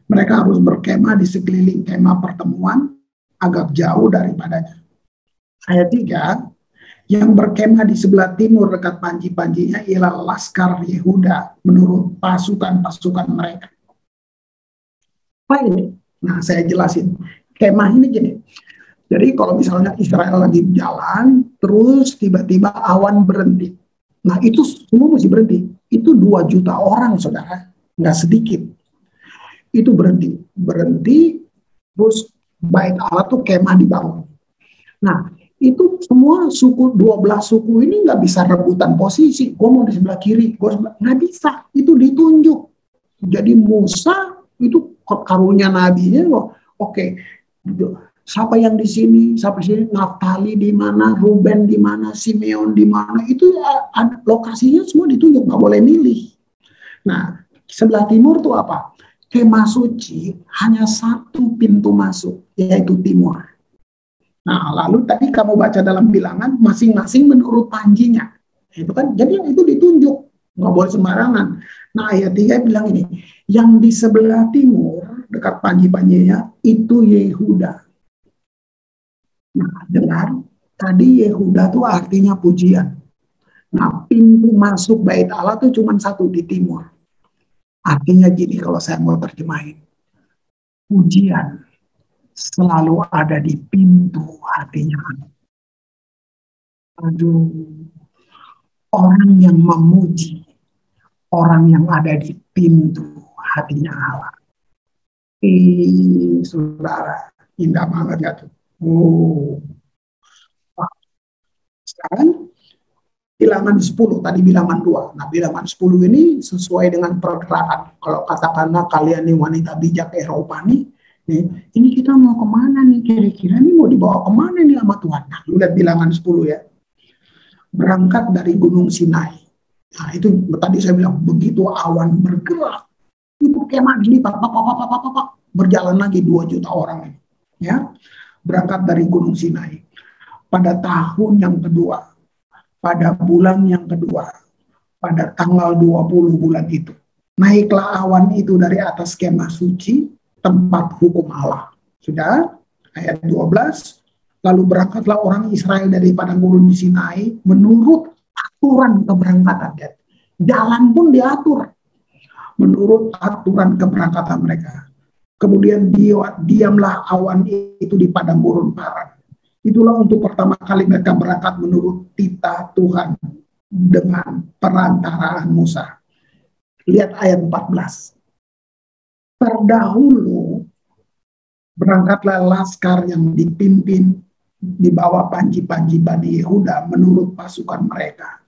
Mereka harus berkemah di sekeliling kemah pertemuan agak jauh daripadanya. Ayat 3, yang berkemah di sebelah timur dekat panji-panjinya ialah Laskar Yehuda menurut pasukan-pasukan mereka. Apa ini? Nah, saya jelasin. Kemah ini gini. Jadi kalau misalnya Israel lagi jalan, terus tiba-tiba awan berhenti. Nah, itu semua mesti berhenti. Itu 2 juta orang, saudara. Nggak sedikit. Itu berhenti, terus bait Allah tuh kemah dibangun. Nah, itu semua 12 suku ini nggak bisa rebutan posisi. Gue mau di sebelah kiri, nggak bisa. Itu ditunjuk. Jadi Musa itu karunia nabinya loh. Oke, siapa yang di sini, siapa sini, Naftali di mana, Ruben di mana, Simeon di mana, itu lokasinya semua ditunjuk, nggak boleh milih. Nah, sebelah timur tuh apa? Kemah suci hanya 1 pintu masuk, yaitu timur. Nah, lalu tadi kamu baca dalam bilangan masing-masing menurut panjinya. Itu kan, jadi yang itu ditunjuk, nggak boleh sembarangan. Nah, ayat 3 bilang ini, yang di sebelah timur dekat panji-panjinya itu Yehuda. Nah, dengar, tadi Yehuda tuh artinya pujian. Nah, pintu masuk bait Allah tuh cuma 1 di timur. Artinya gini kalau saya mau terjemahin. Pujian selalu ada di pintu hatinya. Aduh, orang yang memuji, orang yang ada di pintu hatinya Allah. Saudara, indah banget ya tuh. Sekarang bilangan 10, tadi bilangan 2. Nah, bilangan 10 ini sesuai dengan pergerakan. Kalau katakanlah kalian nih wanita bijak Eropa nih, ini kita mau kemana nih kira-kira, nih mau dibawa kemana nih sama Tuhan. Nah, lu lihat bilangan 10 ya. Berangkat dari Gunung Sinai. Nah, itu tadi saya bilang, begitu awan bergerak, itu kemah dilipat, berjalan lagi 2 juta orang ini. Ya, berangkat dari Gunung Sinai. Pada tahun yang kedua, pada bulan yang kedua, pada tanggal 20 bulan itu, Naiklah awan itu dari atas kemah suci, tempat hukum Allah. Sudah, ayat 12. Lalu berangkatlah orang Israel dari padang gurun di Sinai menurut aturan keberangkatan. Jalan pun diatur menurut aturan keberangkatan mereka. Kemudian diamlah awan itu di padang gurun Paran. Itulah untuk pertama kali mereka berangkat menurut titah Tuhan dengan perantaraan Musa. Lihat ayat 14. Terdahulu berangkatlah laskar yang dipimpin di bawah panji-panji Bani Yehuda menurut pasukan mereka.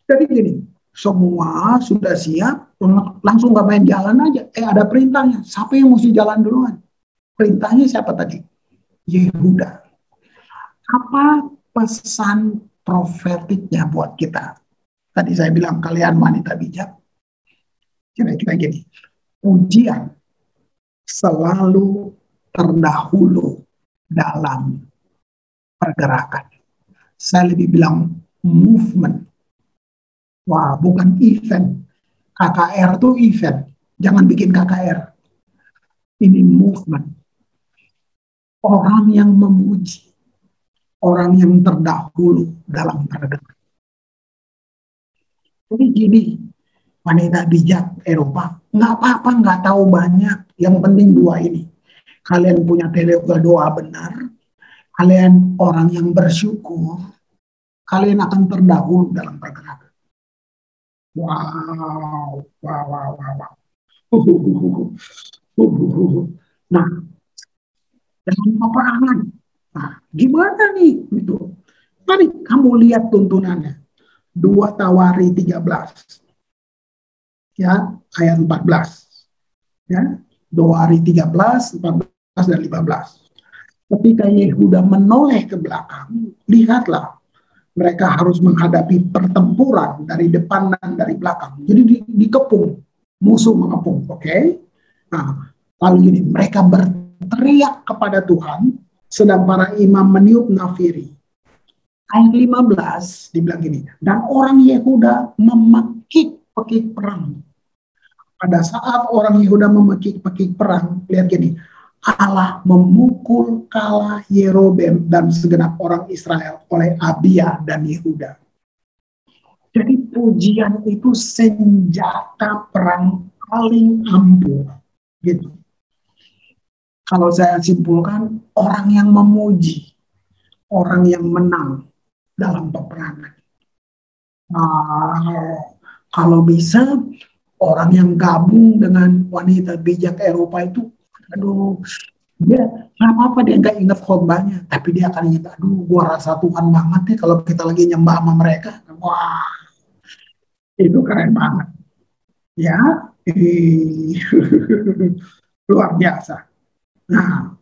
Jadi gini, semua sudah siap, langsung gak main jalan aja. Ada perintahnya. Siapa yang mesti jalan duluan? Perintahnya siapa tadi? Yehuda. Apa pesan profetiknya buat kita? Tadi saya bilang kalian wanita bijak. Kira-kira gini, ujian selalu terdahulu dalam pergerakan. Saya lebih bilang movement. Wah, bukan event. KKR itu event. Jangan bikin KKR. Ini movement. Orang yang memuji. Orang yang terdahulu dalam pergerakan. Jadi gini, wanita bijak Eropa, nggak apa-apa, nggak tahu banyak. Yang penting dua ini. Kalian punya teologi doa benar. Kalian orang yang bersyukur. Kalian akan terdahulu dalam pergerakan. Wow. Nah, dalam peperangan. Nah, gimana nih? Gitu. Mari kamu lihat tuntunannya. 2 Tawari 13. Ya, ayat 14. Ya, Tawari 13, 14 dan 15. Ketika Yehuda menoleh ke belakang, lihatlah mereka harus menghadapi pertempuran dari depan dan dari belakang. Jadi dikepung, musuh mengepung, oke? Nah, lalu gini, mereka berteriak kepada Tuhan, sedang para imam meniup nafiri. Ayat 15 dibilang gini, dan orang Yehuda memekik-pekik perang. Pada saat orang Yehuda memekik-pekik perang, lihat gini, Allah memukul kalah Yerobeam dan segenap orang Israel oleh Abia dan Yehuda. Jadi pujian itu senjata perang paling ampuh. Gitu. Kalau saya simpulkan, orang yang memuji, orang yang menang dalam peperangan. Kalau bisa, orang yang gabung dengan wanita bijak Eropa itu, aduh, dia nggak apa-apa, dia nggak ingat khotbahnya, tapi dia akan ingat, aduh, gua rasa Tuhan banget nih kalau kita lagi nyembah sama mereka. Wah, itu keren banget. Ya, luar biasa. Nah,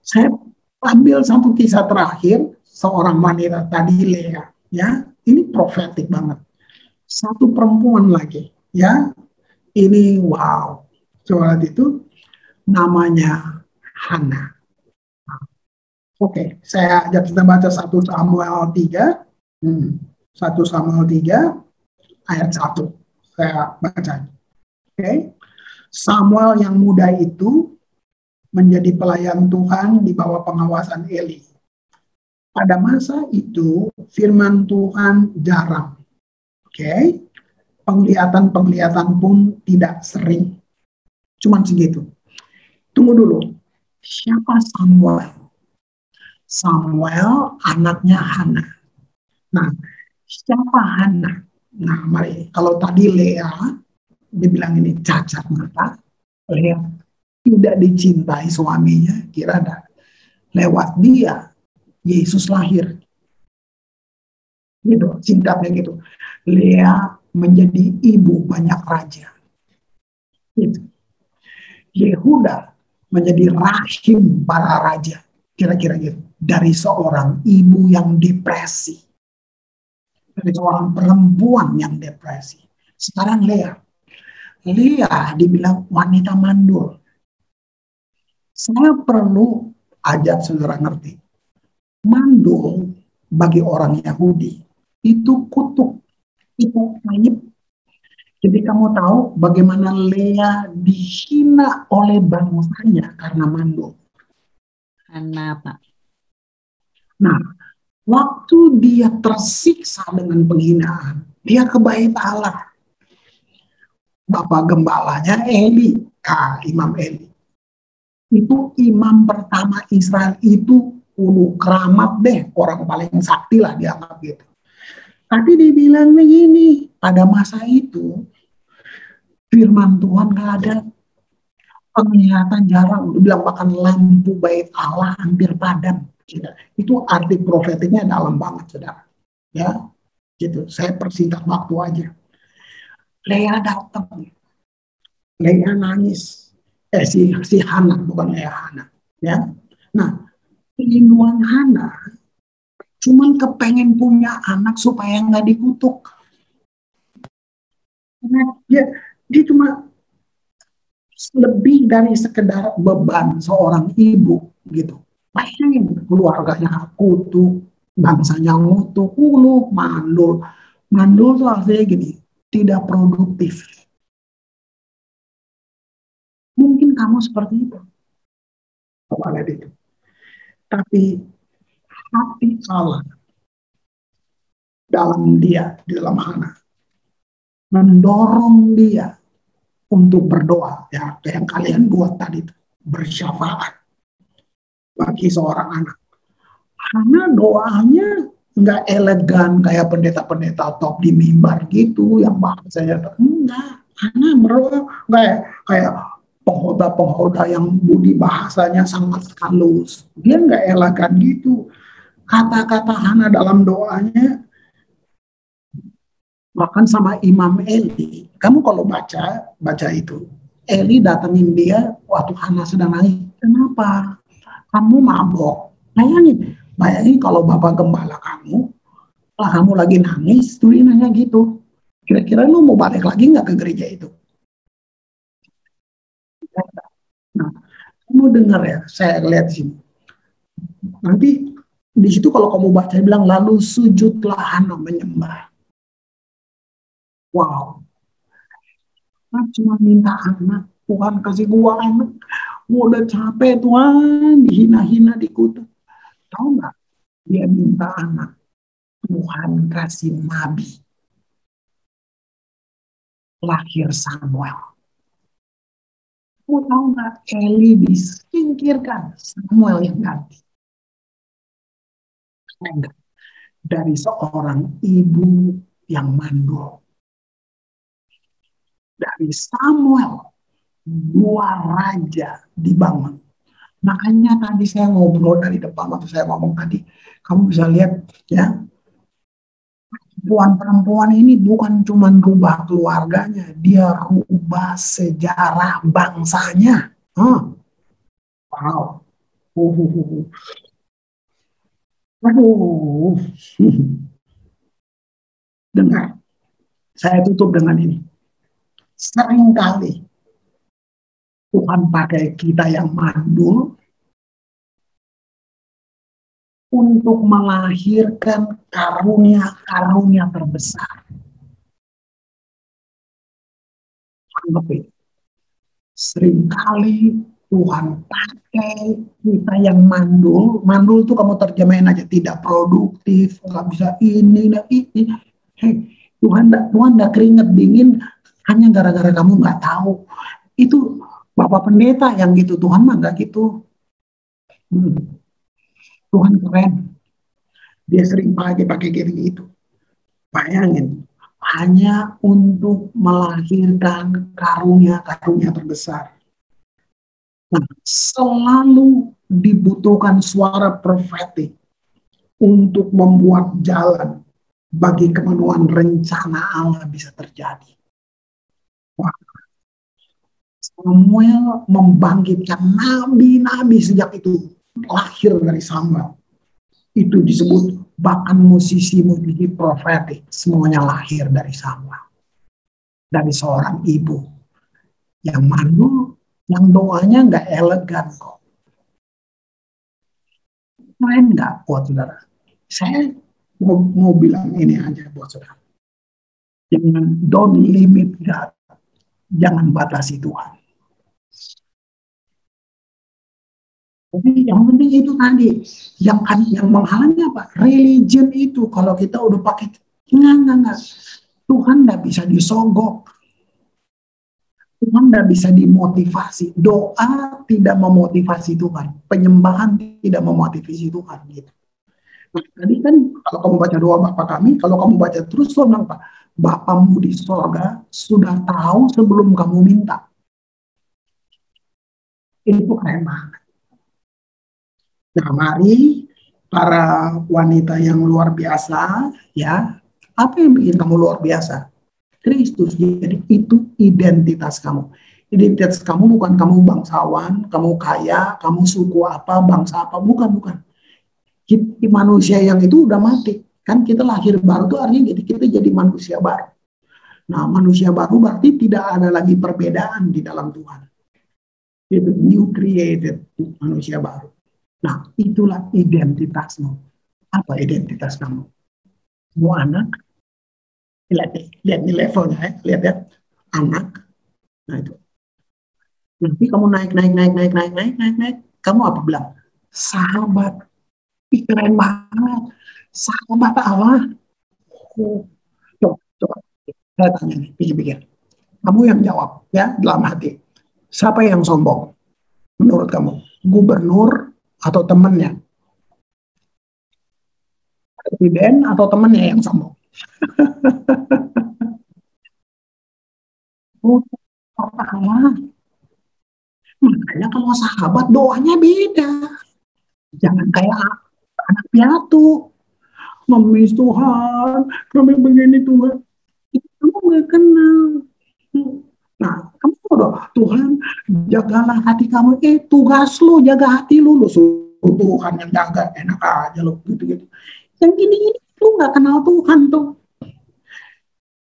saya ambil satu kisah terakhir, seorang wanita tadi, Lea, ya, ini profetik banget. Satu perempuan lagi, ya, ini wow, coba itu namanya Hana. Oke, saya ajak kita baca 1 Samuel 3, 1 Samuel 3 ayat 1, saya baca. Oke, Samuel yang muda itu menjadi pelayan Tuhan di bawah pengawasan Eli. Pada masa itu firman Tuhan jarang. Oke. Penglihatan pun tidak sering. Cuman segitu. Tunggu dulu. Siapa Samuel? Samuel anaknya Hana. Nah, siapa Hana? Nah, mari. Kalau tadi Lea dibilang ini cacat mata, Lea tidak dicintai suaminya, kira ada. Lewat dia, Yesus lahir. Gitu, singkatnya gitu. Lea menjadi ibu banyak raja. Gitu. Yehuda menjadi rahim para raja. Kira-kira gitu. Dari seorang ibu yang depresi. Dari seorang perempuan yang depresi. Sekarang Lea. Lea dibilang wanita mandul. Saya perlu ajak saudara ngerti. Mandul bagi orang Yahudi itu kutuk, itu aib, Jadi kamu tahu bagaimana Lea dihina oleh bangsanya karena mandul. Hana, Pak. Nah, waktu dia tersiksa dengan penghinaan, dia ke bait Allah. Bapak gembalanya Eli, Imam Eli. Itu imam pertama Israel itu ulu keramat deh, orang paling sakti lah dianggap gitu. Tapi dibilang begini, pada masa itu firman Tuhan gak ada, penglihatan jarang, dibilang bahkan lampu bait Allah hampir padam. Itu arti profetiknya dalam banget, saudara. Ya, gitu. Saya persingkat waktu aja. Lea datang, Lea nangis. Si Hana, bukan Lea, Hana. Ya, nah keinginan Hana cuman kepengen punya anak supaya nggak dikutuk. Karena dia cuma lebih dari sekedar beban seorang ibu gitu. Bayangin keluarganya kutuk, bangsanya ngutuk, mandul. Mandul tuh artinya gini, tidak produktif. Mungkin kamu seperti itu. Kepala itu. Tapi hati Allah dalam dia, di dalam Hana, mendorong dia untuk berdoa. Ya, kayak yang kalian buat tadi, bersyafaat bagi seorang anak. Hana doanya nggak elegan kayak pendeta-pendeta top di mimbar gitu yang bahasanya enggak. Hana berdoa kayak penghoda-penghoda yang budi bahasanya sangat halus. Dia nggak elegan gitu. Kata-kata Hana dalam doanya bahkan sama Imam Eli. Kamu kalau baca itu, Eli datengin dia waktu Hana sedang nangis. Kenapa? Kamu mabok. Bayangin kalau bapak gembala kamu, lah kamu lagi nangis, tuh dia nanya gitu. Kira-kira lu mau balik lagi nggak ke gereja itu? Nah, kamu dengar ya, saya lihat di sini. Nanti di situ kalau kamu baca bilang lalu sujudlah Hana menyembah. Wow, nah, cuma minta anak, Tuhan kasih gua anak. Gua udah capek Tuhan, dihina-hina, dikutuk. Tahu nggak? Dia minta anak. Tuhan kasih nabi. Lahir Samuel. Kamu tahu nggak? Eli disingkirkan, Samuel yang ganti. Enggak. Dari seorang ibu yang mandul. Dari Samuel, dua raja dibangun. Makanya tadi saya ngobrol dari depan waktu saya ngomong tadi, kamu bisa lihat ya, perempuan ini bukan cuma rubah keluarganya, dia rubah sejarah bangsanya. Wow. Aduh. Dengar, saya tutup dengan ini. Seringkali Tuhan pakai kita yang mandul untuk melahirkan karunia-karunia terbesar. Seringkali Tuhan pakai kita yang mandul. Mandul itu kamu terjemahin aja, tidak produktif, nggak bisa ini, ini. Hey, Tuhan nggak keringet dingin hanya gara-gara kamu nggak tahu. Itu Bapak Pendeta yang gitu, Tuhan mah nggak gitu. Tuhan keren. Dia sering pakai gitu. Bayangin, hanya untuk melahirkan karunia-karunia terbesar. Nah, selalu dibutuhkan suara profetik untuk membuat jalan bagi kemenuhan rencana Allah bisa terjadi. Wah, Samuel membangkitkan nabi-nabi sejak itu lahir dari Samuel. Itu disebut bahkan musisi-musisi profetik semuanya lahir dari Samuel. Dari seorang ibu yang mandul, yang doanya nggak elegan kok. Keren nggak buat saudara? Saya mau bilang ini aja buat saudara. Don't limit God. Jangan batasi Tuhan. Tapi yang penting itu tadi, yang menghalangi apa? Religion itu kalau kita udah pakai enggak. Tuhan nggak bisa disogok. Tuhan nggak bisa dimotivasi. Doa tidak memotivasi Tuhan. Penyembahan tidak memotivasi Tuhan. Gitu. Nah, tadi kan kalau kamu baca doa Bapa kami, kalau kamu baca terus Tuhan bilang apa? Bapamu di sorga sudah tahu sebelum kamu minta. Itu keren banget. Nah, mari para wanita yang luar biasa, ya, apa yang bikin kamu luar biasa? Kristus. Jadi itu identitas kamu. Identitas kamu bukan kamu bangsawan, kamu kaya, kamu suku apa, bangsa apa, bukan. Manusia yang itu udah mati. Kan kita lahir baru tuh artinya kita jadi manusia baru. Nah, manusia baru berarti tidak ada lagi perbedaan di dalam Tuhan. Itu new created, manusia baru. Nah, itulah identitasmu. Apa identitas kamu? Kamu anak? Lihat nih levelnya ya. Lihat ya. Anak. Nah, itu. Nanti kamu naik. Kamu apa bilang? Sahabat. Keren banget. Sahabat Allah. Coba. Saya tanya nih, pikir-pikir. Kamu yang jawab ya dalam hati. Siapa yang sombong? Menurut kamu? Gubernur atau temannya? Presiden atau temannya yang sombong? Allah. Makanya kalau sahabat doanya beda. Jangan kayak anak piatu. Memis Tuhan, kami begini Tuhan. Itu kamu gak kenal. Nah, kamu udah Tuhan, jagalah hati kamu. Tugas lu jaga hati lu suruh Tuhan yang jaga, enak aja lu gitu. Yang gini lu nggak kenal Tuhan tuh.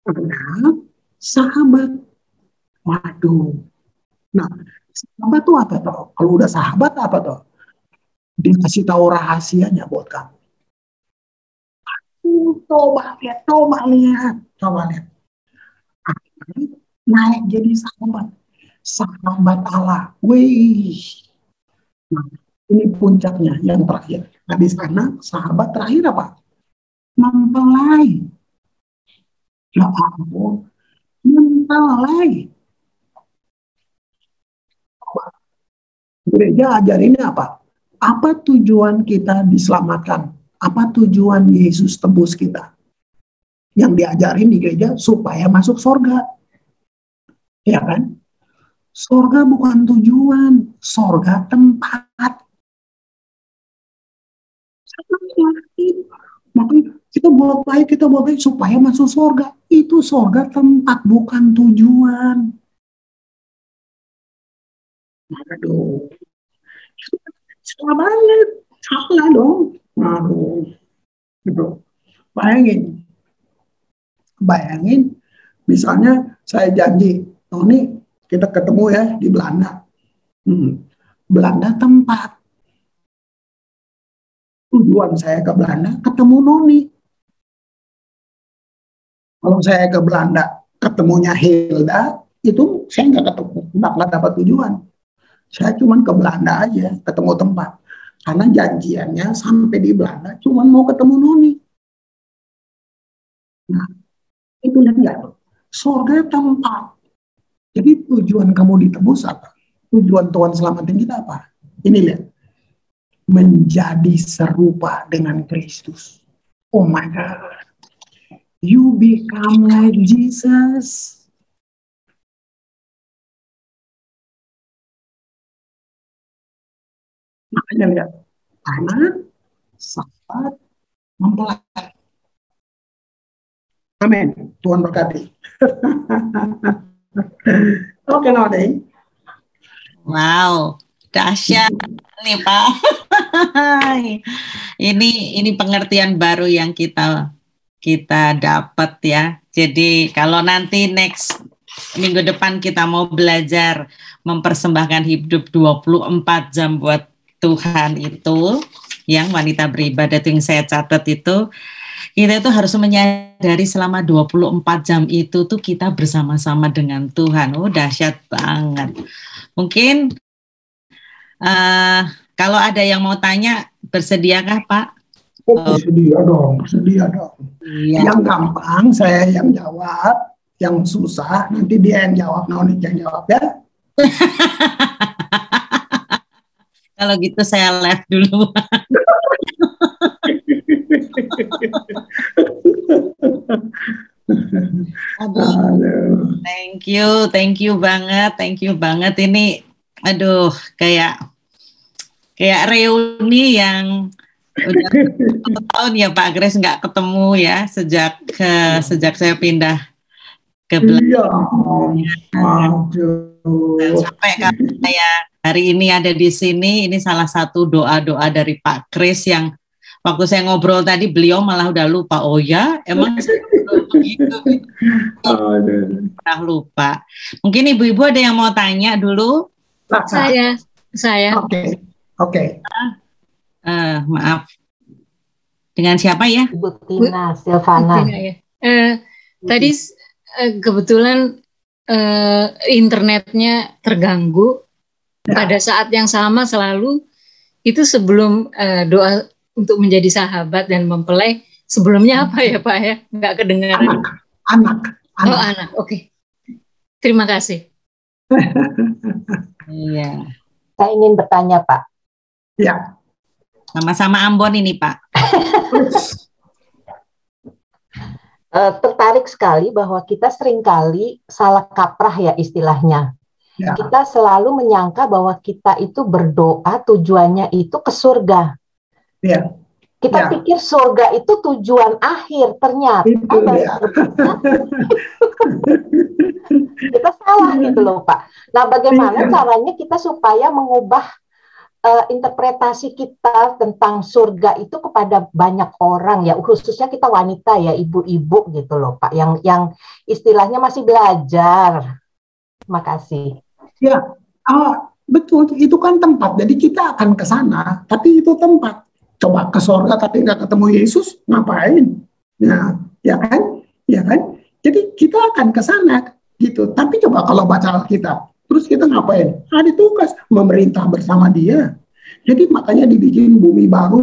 Karena sahabat, waduh. Nah, sahabat tuh apa tuh? Kalau udah sahabat apa tuh? Dia kasih tahu rahasianya buat kamu. Coba lihat. Naik jadi sahabat Allah. Wih. Nah, ini puncaknya yang terakhir. Habis anak, sahabat terakhir apa? Mempelai. Ya ampun, mempelai. Gereja ajarinnya apa? Apa tujuan kita diselamatkan? Apa tujuan Yesus tebus kita? Yang diajarin di gereja supaya masuk surga. Ya kan? Surga bukan tujuan, surga tempat. Makanya kita buat baik supaya masuk surga. Itu surga tempat, bukan tujuan. Aduh. Salah banget. Salah dong. Aduh. Gitu. Bayangin, misalnya saya janji, Noni, kita ketemu ya di Belanda. Belanda tempat. Tujuan saya ke Belanda, ketemu Noni. Kalau saya ke Belanda, ketemunya Hilda, itu saya nggak ketemu, nggak dapat tujuan. Saya cuma ke Belanda aja, ketemu tempat. Karena janjiannya sampai di Belanda, cuma mau ketemu Noni. Nah, itu lihat, surga tempat. Jadi tujuan kamu ditebus apa? Tujuan Tuhan selamatin kita apa? Ini lihat. Menjadi serupa dengan Kristus. Oh my God. You become like Jesus. Makanya lihat. Anak, sahabat, mempelai. Amin. Tuhan berkati. Oke, Noni. Wow, dahsyat nih Pak. Ini pengertian baru yang kita dapat ya. Jadi kalau nanti next minggu depan kita mau belajar mempersembahkan hidup 24 jam buat Tuhan itu, yang wanita beribadah itu yang saya catat itu, Kita itu harus menyadari selama 24 jam itu tuh kita bersama-sama dengan Tuhan. Oh, dahsyat banget. Mungkin kalau ada yang mau tanya, bersediakah Pak? Oh, sedia dong, sedia dong. Iya. Yang gampang saya yang jawab, yang susah nanti dia yang jawab, Naonik yang jawab ya. Kalau gitu saya live dulu. Aduh, thank you banget. Ini, aduh, kayak reuni yang udah 1 tahun ya Pak Grace nggak ketemu ya sejak saya pindah ke Iya, Belanda. aduh. Sampai saya hari ini ada di sini, ini salah satu doa-doa dari Pak Kris yang waktu saya ngobrol tadi beliau malah udah lupa. Oh ya, emang begitu? Udah lupa. Mungkin ibu-ibu ada yang mau tanya dulu? Saya. Oke. Maaf. Dengan siapa ya? Ibu Tina Silvana. Ya. Tadi kebetulan internetnya terganggu. Pada saat yang sama selalu itu sebelum doa untuk menjadi sahabat dan mempelai, sebelumnya apa ya Pak ya? Nggak kedengaran. Anak. Oh, anak. Oke. Terima kasih. Iya. Saya ingin bertanya Pak. Ya. Sama-sama Ambon ini Pak. Tertarik sekali bahwa kita seringkali salah kaprah ya istilahnya. Ya. Kita selalu menyangka bahwa kita itu berdoa tujuannya itu ke surga. Ya. Kita pikir surga itu tujuan akhir, ternyata kita salah gitu loh Pak. Nah, bagaimana caranya kita supaya mengubah interpretasi kita tentang surga itu kepada banyak orang ya, khususnya kita wanita ya, ibu-ibu gitu loh Pak, yang istilahnya masih belajar. Terima kasih. Ya, betul, itu kan tempat. Jadi kita akan ke sana, tapi itu tempat. Coba ke surga tapi nggak ketemu Yesus, ngapain? Ya kan? Jadi kita akan ke sana gitu. Tapi coba kalau baca Alkitab, terus kita ngapain? Ada tugas memerintah bersama Dia. Jadi makanya dibikin bumi baru.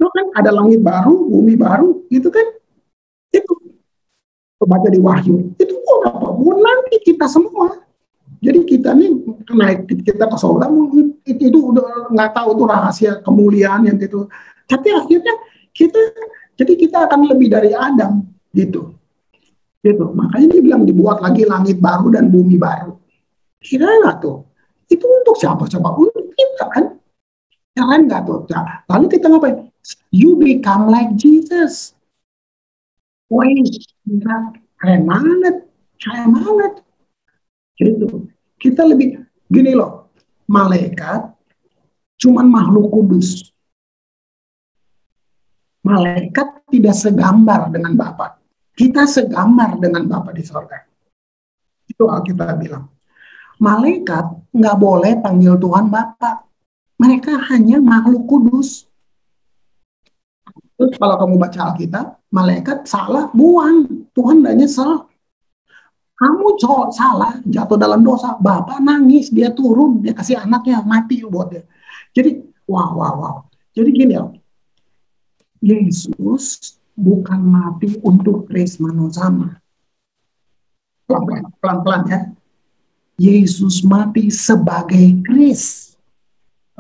Itu kan ada langit baru, bumi baru, gitu kan? Itu baca di Wahyu. Itu apa? Nanti kita semua. Jadi kita nih naik kita ke surga, itu udah nggak tahu tuh rahasia kemuliaan yang gitu. Tapi akhirnya kita akan lebih dari Adam gitu. Makanya dia bilang dibuat lagi langit baru dan bumi baru. Kira nggak tuh? Itu untuk siapa? Coba untuk kita kan? Jangan nggak tuh? Lalu kita ngapain? You become like Jesus. Wih, keren banget. Gitu. Kita lebih gini loh, malaikat cuman makhluk kudus. Malaikat tidak segambar dengan Bapa. Kita segambar dengan Bapa di surga. Itu Alkitab bilang. Malaikat nggak boleh panggil Tuhan Bapa. Mereka hanya makhluk kudus. Terus kalau kamu baca Alkitab, malaikat salah, buang. Tuhan nggak nyesel. Kamu cowok salah, jatuh dalam dosa, Bapak nangis, dia turun, dia kasih anaknya, mati buat dia. Jadi, wow. Jadi gini ya, Yesus bukan mati untuk Kris Manusama. Pelan-pelan ya. Yesus mati sebagai Kris.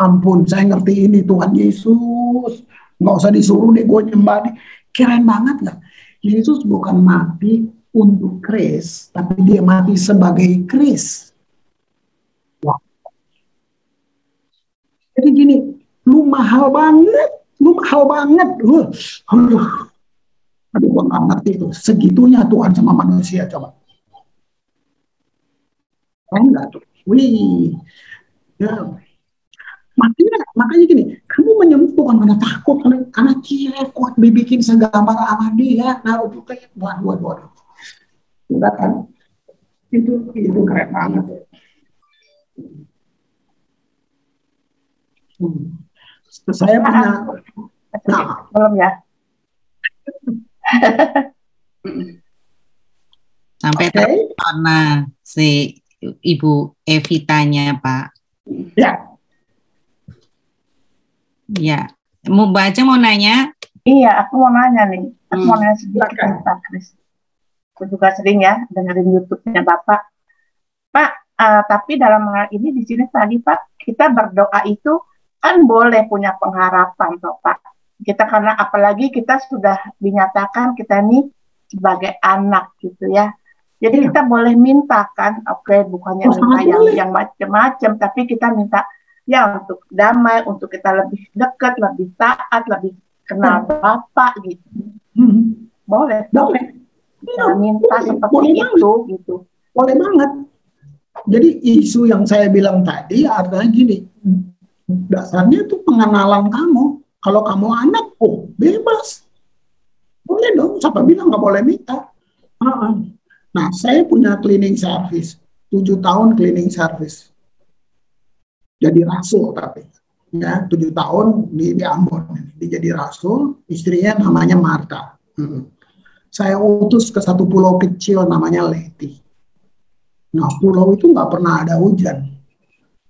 Ampun, saya ngerti ini Tuhan Yesus. Nggak usah disuruh deh, gue nyembah deh. Keren banget nggak? Yesus bukan mati untuk Kris, tapi dia mati sebagai Kris. Wow. Jadi gini, lu mahal banget. Aduh, gua nggak ngerti itu. Segitunya Tuhan sama manusia, coba. Enggak tuh. Wih. Ya. Makanya gini, kamu menyembah bukan karena takut, karena kira kuat dibikin segambar sama dia. Nah, itu kayak waduh. Enggak kan? Itu keren banget. Saya Nah, belum ya. Sampai terpesona si Ibu Evitanya, Pak. Ya. Ya, mau baca mau nanya? Iya, aku mau nanya nih. Aku mau nanya sedikit nih, Pak Kris. Aku juga sering ya dengerin YouTube-nya Bapak. Pak, tapi dalam hal ini di sini tadi Pak, kita berdoa itu kan boleh punya pengharapan toh Pak. Kita karena apalagi kita sudah dinyatakan kita ini sebagai anak gitu ya. Jadi kita boleh minta kan, oke, bukannya minta yang macam-macam, tapi kita minta ya untuk damai, untuk kita lebih dekat, lebih taat, lebih kenal Bapak gitu. Boleh. Kita minta seperti itu gitu. Boleh banget. Jadi isu yang saya bilang tadi artinya gini, dasarnya itu pengenalan kamu. Kalau kamu anak, bebas. Boleh dong, siapa bilang nggak boleh minta. Nah, saya punya cleaning service, 7 tahun cleaning service. Jadi rasul tapi. Ya, 7 tahun di Ambon. Dia jadi rasul, istrinya namanya Marta. Saya utus ke satu pulau kecil namanya Leti. Nah, pulau itu nggak pernah ada hujan.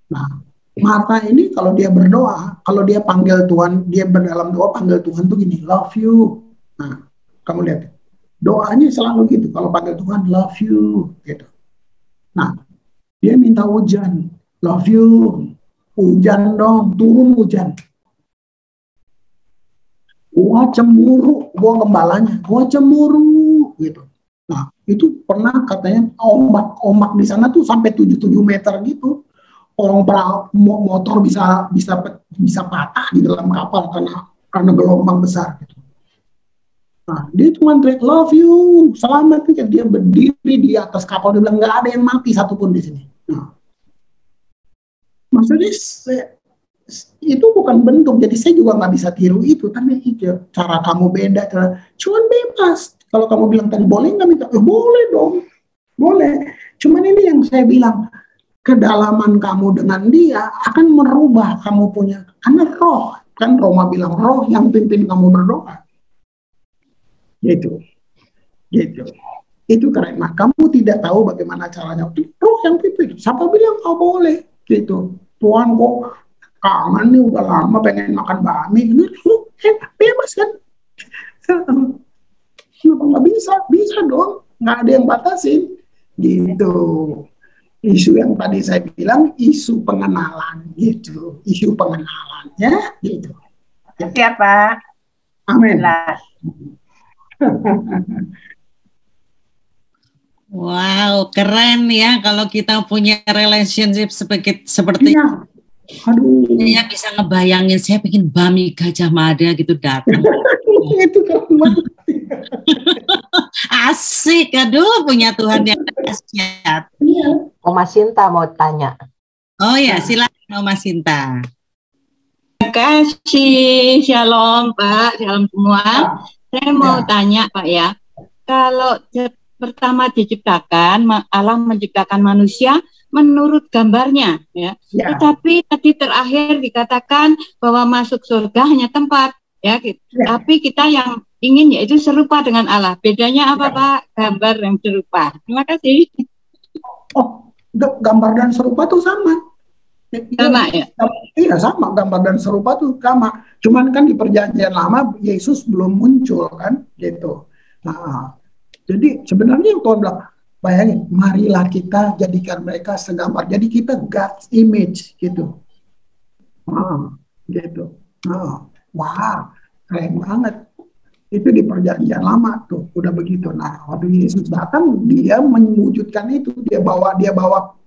Nah, Marta ini kalau dia berdoa, kalau dia panggil Tuhan, dia berdalam doa panggil Tuhan tuh gini, love you. Nah, kamu lihat, doanya selalu gitu. Kalau panggil Tuhan, love you, gitu. Nah, dia minta hujan, love you, hujan dong, turun hujan. Gua cemburu, gua gembalanya, gua cemburu, gitu. Nah, itu pernah katanya ombak di sana tuh sampai 77 meter gitu. Orang motor bisa patah di dalam kapal karena gelombang besar gitu. Nah, dia cuma teriak love you, selamat gitu. Dia berdiri di atas kapal, dia bilang nggak ada yang mati satupun di sini. Nah, maksudnya itu bukan bentuk, jadi saya juga nggak bisa tiru itu, tapi cara kamu beda, cuman bebas. Kalau kamu bilang tadi boleh nggak minta, boleh dong, boleh. Cuman ini yang saya bilang, kedalaman kamu dengan dia akan merubah kamu punya, karena roh, kan Roma bilang roh yang pimpin kamu berdoa. Gitu. Itu keren. Nah, kamu tidak tahu bagaimana caranya. Roh yang pimpin. Siapa bilang kau boleh? Gitu. Tuhan kok kangen nih udah lama pengen makan bakmi. Bebas kan? Kenapa nggak bisa? Bisa dong. Nggak ada yang batasin. Gitu. Isu yang tadi saya bilang isu pengenalan gitu, isu pengenalannya gitu. Siapa? Amin. Wow, keren ya kalau kita punya relationship seperti ya. Aduh. Saya bisa ngebayangin saya bikin bami Gajah Mada gitu datang. Itu keren banget. Asik, aduh punya Tuhan yang dahsyat. Oma Sinta mau tanya. Oh ya, silakan Oma Sinta. Terima kasih, shalom Pak, shalom semua. Saya mau tanya Pak ya, kalau pertama diciptakan, Allah menciptakan manusia menurut gambarnya, ya. Tetapi tadi terakhir dikatakan bahwa masuk surga hanya tempat, ya. Tapi kita yang ingin yaitu serupa dengan Allah. Bedanya apa Pak? Gambar yang serupa. Terima kasih. Oh, gambar dan serupa tuh sama. Sama ya? Iya sama, gambar dan serupa tuh sama. Cuman kan di perjanjian lama Yesus belum muncul kan, gitu. Nah, jadi sebenarnya yang Tuhan bilang, bayangin, marilah kita jadikan mereka segambar. Jadi kita God's image, gitu. Gitu. Wah, keren banget. Itu di perjanjian lama tuh, udah begitu. Nah, waktu Yesus datang, dia mewujudkan itu. Dia bawa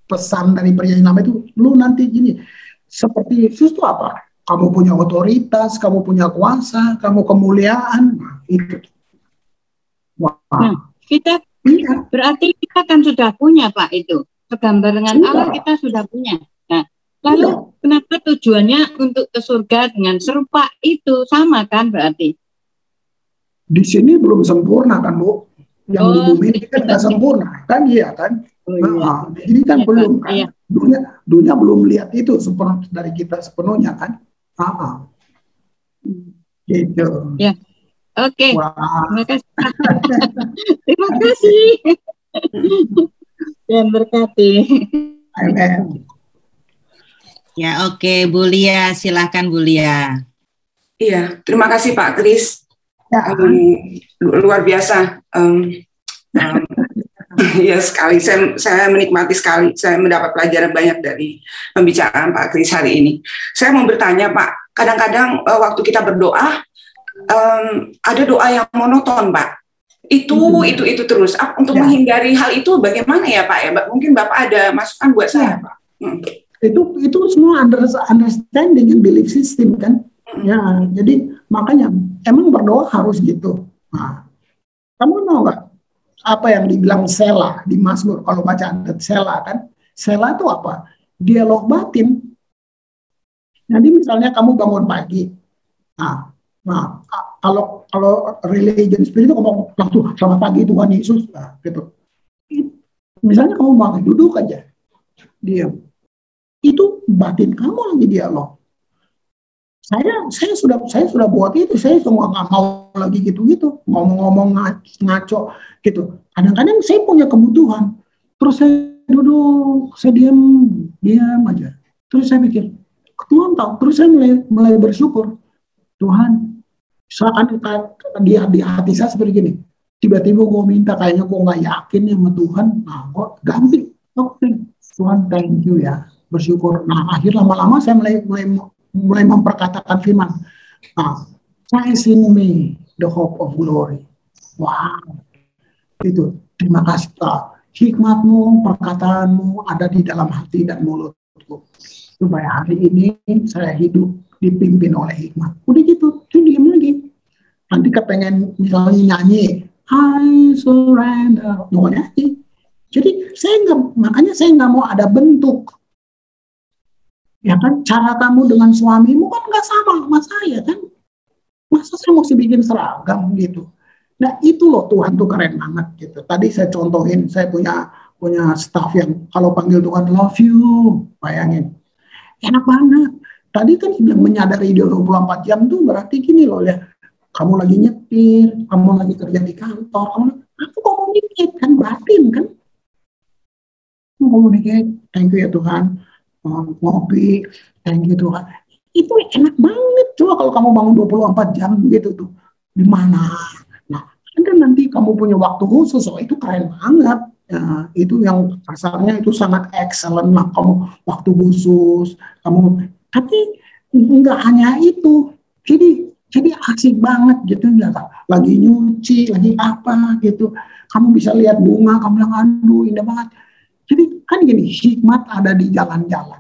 pesan dari perjanjian lama itu. Lu nanti gini, seperti Yesus tuh apa? Kamu punya otoritas, kamu punya kuasa, kamu kemuliaan. Nah, itu. Wah. Kita berarti kita kan sudah punya Pak itu. Segambar dengan Allah kita sudah punya. Nah, lalu kenapa tujuannya untuk ke surga dengan serupa itu sama kan berarti? Di sini belum sempurna kan Bu, yang di bumi ini kan nggak sempurna kan, iya kan? Jadi kan belum kan, dunia belum lihat itu dari kita sepenuhnya kan? Gitu. Ya, oke. Wah. Terima kasih. Terima kasih. Dan berkati. Amen. Ya, oke, Bu Lia, silahkan Bu Lia. Iya, terima kasih Pak Kris. Ya. Luar biasa. Ya sekali, saya menikmati sekali. Saya mendapat pelajaran banyak dari pembicaraan Pak Kris hari ini. Saya mau bertanya Pak, kadang-kadang waktu kita berdoa, ada doa yang monoton Pak. Itu terus. Untuk menghindari hal itu bagaimana ya Pak ya? Mungkin Bapak ada masukan buat saya Pak. Itu semua understanding and belief system kan. Ya, jadi makanya emang berdoa harus gitu. Nah, kamu tahu nggak apa yang dibilang Sela di Mazmur? Kalau baca Sela kan, Sela itu apa? Dialog batin. Jadi misalnya kamu bangun pagi, nah kalau religion spirit itu ngomong langsung selamat pagi Tuhan Yesus, nah, gitu. Misalnya kamu bangun duduk aja, diam. Itu batin kamu lagi dialog. Saya sudah buat itu. Saya semua nggak mau lagi gitu ngomong-ngomong ngaco gitu. Kadang-kadang saya punya kebutuhan, terus saya duduk, saya diam aja. Terus saya pikir, Tuhan tahu. Terus saya mulai bersyukur. Tuhan, seakan di hati saya seperti gini. Tiba-tiba gue minta, kayaknya gue nggak yakin sama Tuhan. Nah, gue ganti. Oke, Tuhan thank you ya, bersyukur. Nah, akhir lama-lama saya mulai memperkatakan firman. Nah, Christ in me, the hope of glory. Wow, itu. Terima kasih Pak. Hikmatmu, perkataanmu ada di dalam hati dan mulutku. Supaya hari ini saya hidup dipimpin oleh hikmat. Udah gitu, tuh diam lagi. Nanti kepengen misalnya nyanyi, I surrender, mau nyanyi. Jadi makanya saya nggak mau ada bentuk. Ya kan, cara kamu dengan suamimu kan nggak sama sama saya kan. Masa saya mesti bikin seragam gitu. Nah itu loh Tuhan tuh keren banget gitu. Tadi saya contohin, saya punya staff yang kalau panggil Tuhan love you, bayangin. Enak banget. Tadi kan bilang menyadari dia 24 jam tuh berarti gini loh ya. Kamu lagi nyetir, kamu lagi kerja di kantor, aku komunikasi kan batin kan. Komunikasi, thank you ya Tuhan. Ngopi, thank you Tuhan. Itu enak banget. Coba kalau kamu bangun 24 jam gitu tuh. Di mana? Nah, kan nanti kamu punya waktu khusus. Oh, itu keren banget. Ya, itu yang kasarnya itu sangat excellent lah. Kamu waktu khusus, kamu. Tapi nggak hanya itu. Jadi asik banget gitu. Ya, lagi nyuci, lagi apa gitu. Kamu bisa lihat bunga, kamu bilang aduh indah banget. Jadi kan gini, hikmat ada di jalan-jalan.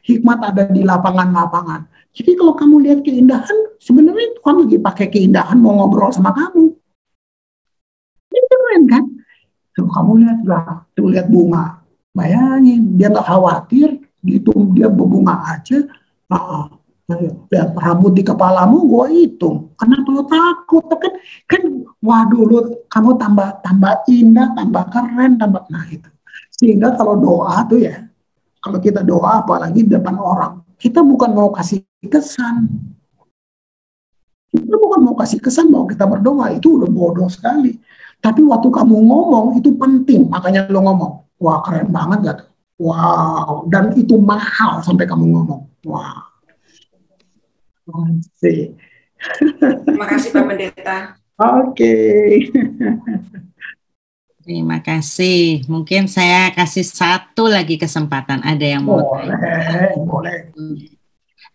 Hikmat ada di lapangan-lapangan. Jadi kalau kamu lihat keindahan, sebenarnya Tuhan lagi pakai keindahan mau ngobrol sama kamu. Ini keren kan? Tuh kamu lihat lah, tuh lihat bunga. Bayangin, dia nggak khawatir, gitu dia berbunga aja. Lihat rambut di kepalamu, gue hitung. Kenapa lo takut? Kan waduh lo, kamu tambah indah, tambah keren, nah itu. Sehingga kalau doa tuh ya, kalau kita doa apalagi di depan orang, kita bukan mau kasih kesan. Kita bukan mau kasih kesan bahwa kita berdoa, itu udah bodoh sekali. Tapi waktu kamu ngomong itu penting, makanya lo ngomong. Wah keren banget gak tuh? Wow, dan itu mahal sampai kamu ngomong. Wow. Terima kasih Pak Pendeta. Oke. Terima kasih. Mungkin saya kasih satu lagi kesempatan. Ada yang mau? Boleh.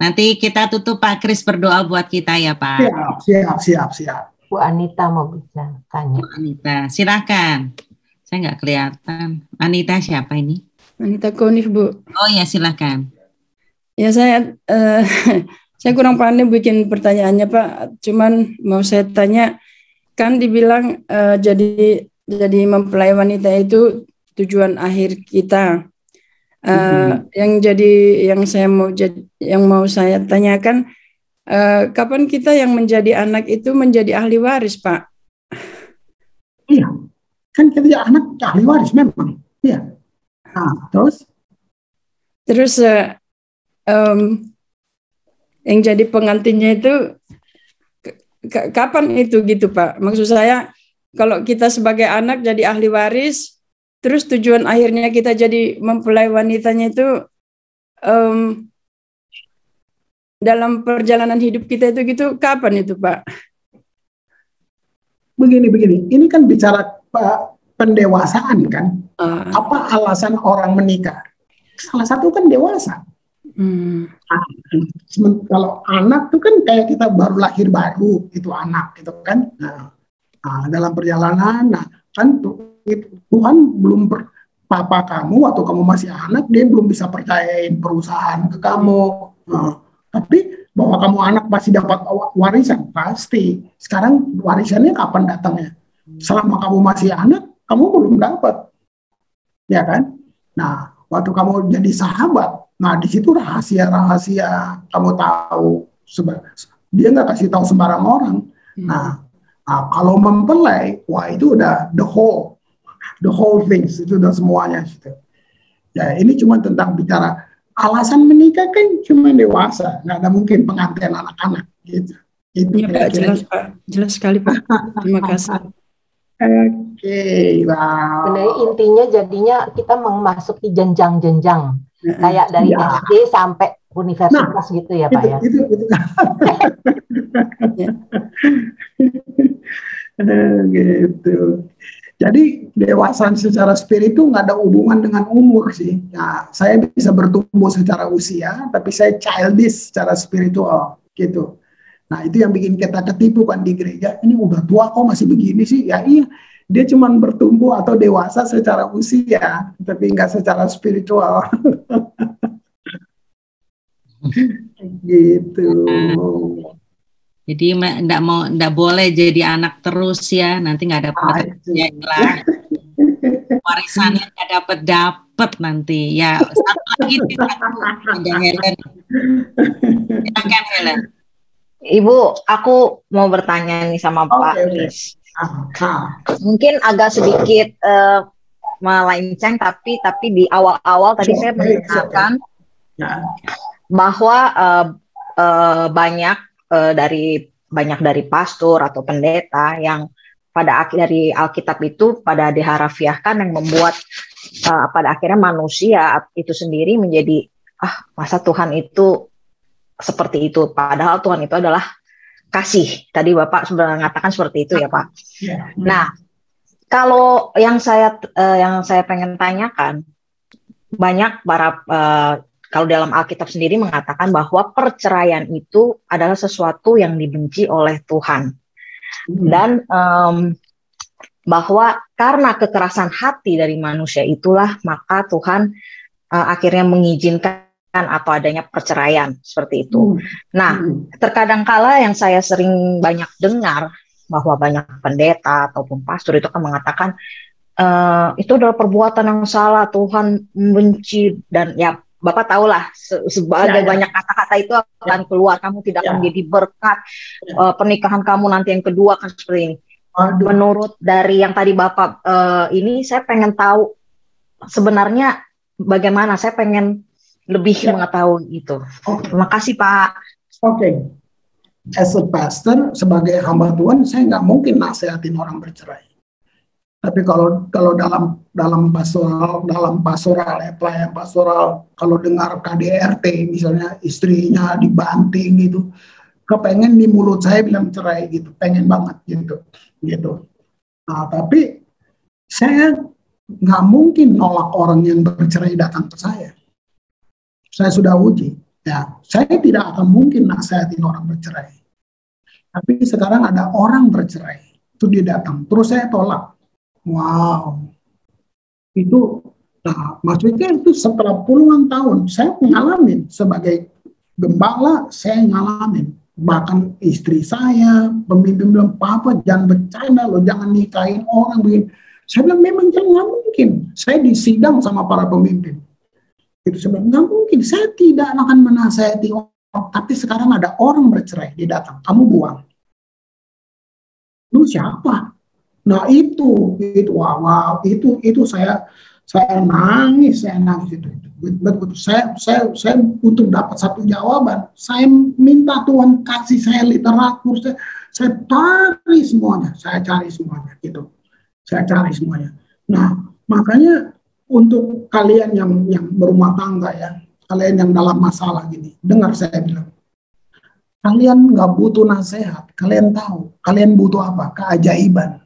Nanti kita tutup Pak Kris berdoa buat kita ya Pak. Siap. Bu Anita mau bicara, tanya. Bu Anita, silakan. Saya nggak kelihatan. Anita siapa ini? Anita Konif Bu. Oh ya silakan. Ya saya kurang pandai bikin pertanyaannya Pak. Cuman mau saya tanya, kan dibilang jadi mempelai wanita itu tujuan akhir kita. Yang mau saya tanyakan, kapan kita yang menjadi anak itu menjadi ahli waris Pak? Iya, kan kita anak ahli waris memang. Iya. Nah, terus yang jadi pengantinnya itu kapan itu gitu Pak? Maksud saya kalau kita sebagai anak jadi ahli waris, terus tujuan akhirnya kita jadi mempelai wanitanya itu dalam perjalanan hidup kita itu gitu, kapan itu Pak? Begini, ini kan bicara pendewasaan kan. Apa alasan orang menikah? Salah satu kan dewasa. Kalau anak itu kan kayak kita baru lahir baru, itu anak gitu kan. Dalam perjalanan, kan Tuhan belum papa kamu atau kamu masih anak, dia belum bisa percayain perusahaan ke kamu. Tapi bahwa kamu anak pasti dapat warisan, pasti. Sekarang warisannya kapan datangnya? Selama kamu masih anak, kamu belum dapat, ya kan? Nah, waktu kamu jadi sahabat, nah di situ rahasia kamu tahu. Dia nggak kasih tahu sembarang orang. Nah, kalau mempelai, wah itu udah the whole things, itu udah semuanya. Gitu. Ya, ini cuma tentang bicara alasan menikah kan cuma dewasa, nggak ada mungkin pengantin anak-anak gitu. Iya Pak, jelas Pak, jelas sekali Pak. Terima kasih. Oke, wow. Sebenarnya intinya jadinya kita memasuki jenjang-jenjang, kayak dari SD sampai universitas gitu ya Pak ya. Itu. Gitu. Jadi dewasa secara spiritual nggak ada hubungan dengan umur sih. Ya, saya bisa bertumbuh secara usia, tapi saya childish secara spiritual gitu. Nah itu yang bikin kita ketipu kan di gereja. Ini udah tua kok masih begini sih? Ya iya, dia cuma bertumbuh atau dewasa secara usia, tapi nggak secara spiritual. Gitu. Jadi enggak boleh jadi anak terus ya, nanti nggak dapat lah. Warisannya nggak dapat nanti. Ya, satu lagi ada Helen. Silakan Helen. Ibu, aku mau bertanya nih sama Pak Chris. Mungkin agak sedikit melenceng, tapi di awal-awal tadi saya mendengarkan bahwa banyak dari pastor atau pendeta yang pada akhir dari Alkitab itu pada diharafiahkan yang membuat pada akhirnya manusia itu sendiri menjadi masa Tuhan itu seperti itu, padahal Tuhan itu adalah kasih. Tadi Bapak sudah mengatakan seperti itu ya Pak. Nah, kalau yang saya pengen tanyakan, banyak para kalau dalam Alkitab sendiri mengatakan bahwa perceraian itu adalah sesuatu yang dibenci oleh Tuhan. Dan bahwa karena kekerasan hati dari manusia itulah maka Tuhan akhirnya mengizinkan atau adanya perceraian seperti itu. Nah, terkadang kala yang saya sering banyak dengar bahwa banyak pendeta ataupun pastor itu akan mengatakan itu adalah perbuatan yang salah, Tuhan membenci, dan ya Bapak tahulah sebagai banyak kata-kata itu akan keluar, kamu tidak akan menjadi berkat, pernikahan kamu nanti yang kedua kan seperti ini. Menurut dari yang tadi Bapak ini, saya pengen tahu sebenarnya bagaimana, saya pengen lebih mengetahui itu. Terima kasih Pak. Oke. As a pastor, sebagai hamba Tuhan, saya nggak mungkin nasihatin orang bercerai. Tapi kalau dalam pastoral, pelayan pastoral, kalau dengar KDRT misalnya istrinya dibanting gitu, kepengen di mulut saya bilang cerai gitu, pengen banget gitu. Nah, tapi saya nggak mungkin nolak orang yang bercerai datang ke saya. Saya sudah uji, ya. Saya tidak akan mungkin nasihatin orang bercerai. Tapi sekarang ada orang bercerai, itu dia datang, terus saya tolak. Wow, itu, nah maksudnya itu setelah puluhan tahun saya ngalamin sebagai gembala, saya ngalamin. Bahkan istri saya, pemimpin bilang, Papa jangan bercanda loh, jangan nikahin orang begini. Saya bilang memang nggak mungkin. Saya disidang sama para pemimpin. Itu saya bilang nggak mungkin. Saya tidak akan menasihati orang. Tapi sekarang ada orang bercerai, dia datang, kamu buang. Lu siapa? Nah itu wow, itu saya Saya nangis itu. Betul. Saya untuk dapat satu jawaban, saya minta Tuhan kasih saya literatur, saya cari semuanya, gitu. Saya cari semuanya. Nah, makanya untuk kalian yang berumah tangga ya, kalian yang dalam masalah gini, dengar saya bilang, kalian nggak butuh nasihat, kalian tahu, kalian butuh apa? Keajaiban.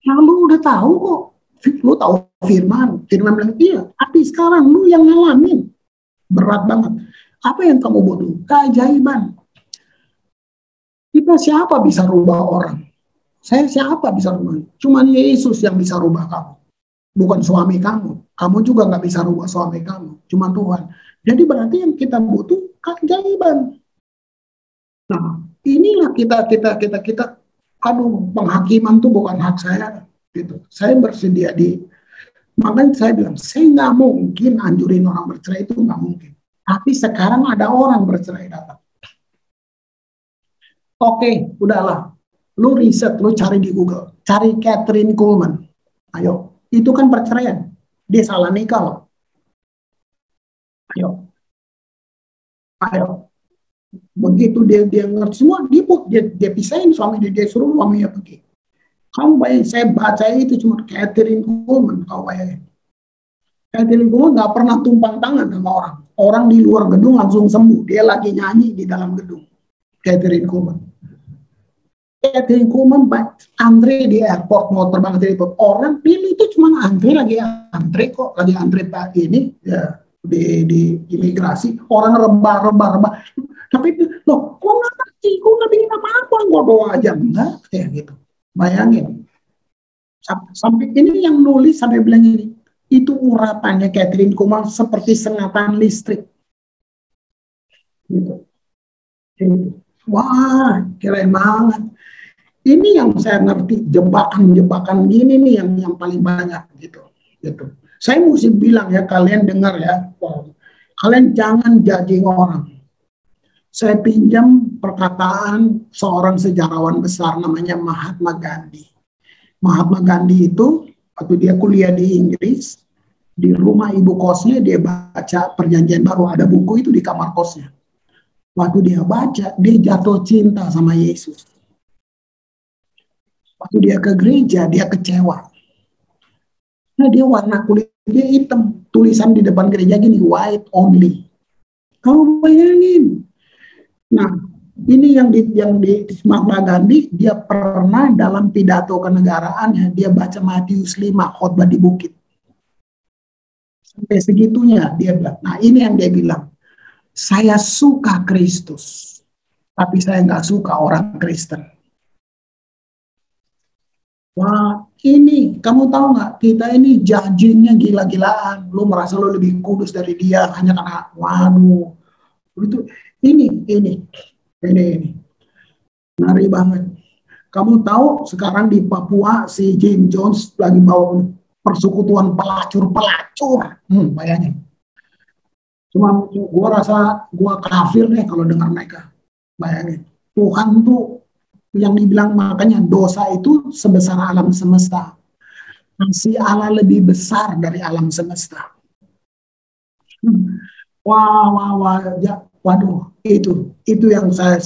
Yang lu udah tahu kok, lu tahu firman bilang iya, tapi sekarang lu yang ngalamin, berat banget. Apa yang kamu butuh? Keajaiban. Kita siapa bisa rubah orang? Saya siapa bisa rubah? Cuman Yesus yang bisa rubah kamu, bukan suami kamu. Kamu juga nggak bisa rubah suami kamu, cuman Tuhan. Jadi berarti yang kita butuh keajaiban. Nah, inilah kita aduh, penghakiman tuh bukan hak saya gitu. Saya bersedia makanya saya bilang, saya nggak mungkin anjurin orang bercerai, itu nggak mungkin. Tapi sekarang ada orang bercerai datang. Oke, udahlah. Lu riset, lu cari di Google, cari Kathryn Kuhlman. Ayo, itu kan perceraian. Dia salah nikah loh. Ayo. Begitu dia ngerti semua, dia pisahin suami dia suruh suaminya pergi. Kamu bayangin, saya baca itu cuma Kathryn Kuhlman, kau bayangin. Kathryn Kuhlman nggak pernah tumpang tangan sama orang. Orang di luar gedung langsung sembuh. Dia lagi nyanyi di dalam gedung. Kathryn Kuhlman. Kathryn Kuhlman, antre di airport, mau terbang dari airport. Orang pilih itu cuma antre kok, lagi antre Pak ini ya, di imigrasi. Orang rebah. Tapi loh, kok nggak ngerti, kok nggak bikin apa-apa, gue doa aja, enggak, kayak gitu. Bayangin, sampai ini yang nulis sampai bilang ini, itu urapannya Kathryn Kuhlman seperti sengatan listrik. Gitu. Wah, keren banget. Ini yang saya ngerti, jebakan gini nih yang paling banyak gitu. Saya mesti bilang ya, kalian dengar ya, kalian jangan judging orang. Saya pinjam perkataan seorang sejarawan besar namanya Mahatma Gandhi. Mahatma Gandhi itu waktu dia kuliah di Inggris, di rumah ibu kosnya dia baca Perjanjian Baru, ada buku itu di kamar kosnya. Waktu dia baca, dia jatuh cinta sama Yesus. Waktu dia ke gereja, dia kecewa. Nah, dia warna kulit dia hitam, tulisan di depan gereja gini, white only. Kamu bayangin. Nah, ini yang di Mahatma Gandhi, dia pernah dalam pidato kenegaraannya, dia baca Matius 5, khotbah di bukit. Sampai segitunya dia bilang. Nah, ini yang dia bilang, saya suka Kristus, tapi saya nggak suka orang Kristen. Wah, ini kamu tahu nggak? Kita ini judgingnya gila-gilaan. Lu merasa lu lebih kudus dari dia hanya karena, waduh, itu. Ini ngeri banget. Kamu tahu sekarang di Papua si Jim Jones lagi bawa persekutuan pelacur. Bayangin. Cuma gua rasa gua kafir deh kalau dengar mereka. Bayangin. Tuhan tuh yang dibilang makanya dosa itu sebesar alam semesta. Si Allah lebih besar dari alam semesta. Wah, ya. Waduh, itu yang saya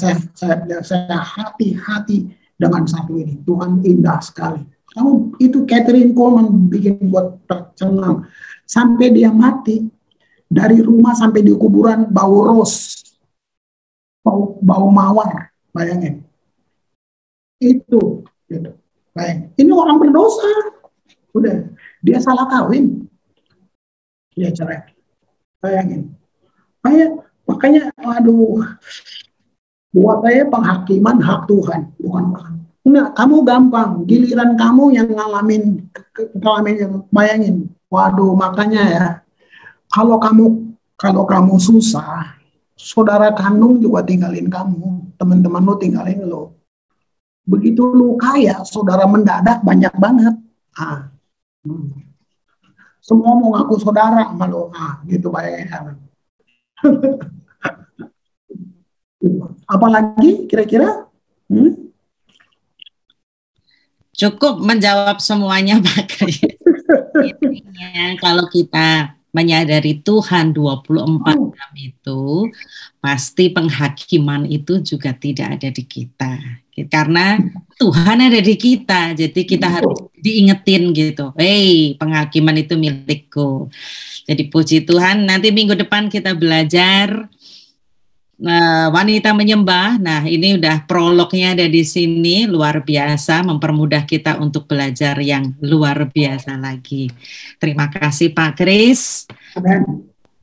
hati-hati dengan satu ini. Tuhan indah sekali. Kamu itu Kathryn Kuhlman bikin buat tercengang. Sampai dia mati, dari rumah sampai di kuburan bau ros, bau mawar, bayangin. Itu, gitu. Bayangin. Ini orang berdosa. Udah, dia salah kawin. Dia cerai. Bayangin. Makanya, waduh, buat saya penghakiman hak Tuhan, bukan orang. Nah, kamu gampang, giliran kamu yang ngalamin yang bayangin. Waduh, makanya ya, kalau kamu susah, saudara kandung juga tinggalin kamu, teman-teman lo tinggalin lo. Begitu lo kaya, saudara mendadak banyak banget. Semua mau ngaku saudara sama lo, gitu bayangin. Apalagi kira-kira? Cukup menjawab semuanya Pak Kris. Intinya kalau kita menyadari Tuhan 24 jam itu, pasti penghakiman itu juga tidak ada di kita. Karena Tuhan ada di kita, jadi kita harus diingetin gitu. Hey, penghakiman itu milikku. Jadi puji Tuhan, nanti minggu depan kita belajar wanita menyembah. Nah, ini udah prolognya ada di sini, luar biasa, mempermudah kita untuk belajar yang luar biasa lagi. Terima kasih Pak Kris.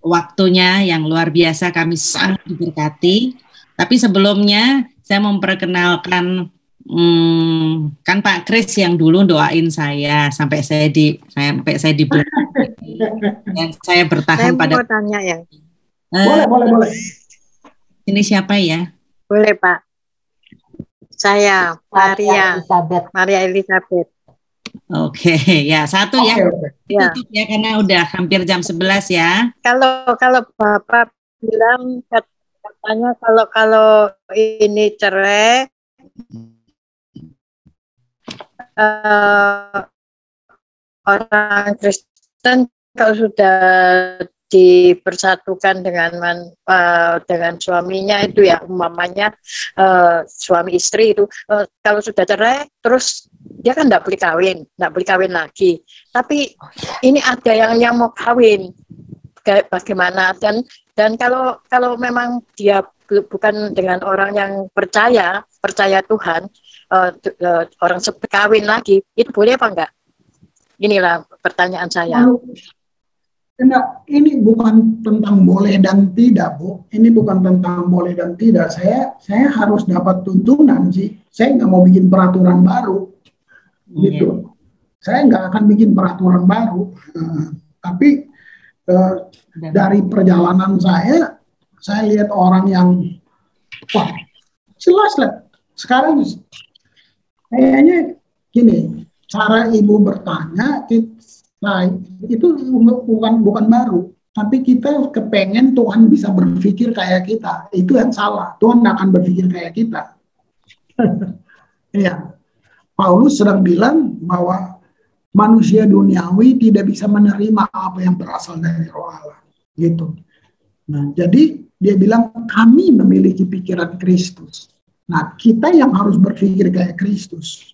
Waktunya yang luar biasa, kami sangat diberkati. Tapi sebelumnya saya memperkenalkan kan Pak Kris yang dulu doain saya sampai saya di dan saya bertahan saya pada. Mau tanya ya. Boleh. Ini siapa ya? Boleh Pak. Saya Maria Elizabeth. Oke, ya satu ya. Ya. Tutup ya karena udah hampir jam 11 ya. Kalau Bapak bilang katanya kalau ini cerai orang Kristen kalau sudah dipersatukan dengan suaminya itu ya umpamanya suami istri itu kalau sudah cerai terus dia kan tidak boleh kawin lagi, tapi ini ada yang mau kawin bagaimana dan kalau memang dia bukan dengan orang yang percaya Tuhan, orang kawin lagi itu boleh apa enggak? Inilah pertanyaan saya. Enggak, ini bukan tentang boleh dan tidak, Bu. Ini bukan tentang boleh dan tidak. Saya harus dapat tuntunan sih. Saya nggak mau bikin peraturan baru, gitu. Saya nggak akan bikin peraturan baru. Tapi dari perjalanan saya lihat orang yang, wah, jelas lah. Sekarang kayaknya gini, cara ibu bertanya. Nah, itu bukan baru, tapi kita kepengen Tuhan bisa berpikir kayak kita. Itu yang salah. Tuhan akan berpikir kayak kita. Iya. Paulus sedang bilang bahwa manusia duniawi tidak bisa menerima apa yang berasal dari Roh Allah. Gitu. Nah, jadi dia bilang kami memiliki pikiran Kristus. Nah, kita yang harus berpikir kayak Kristus.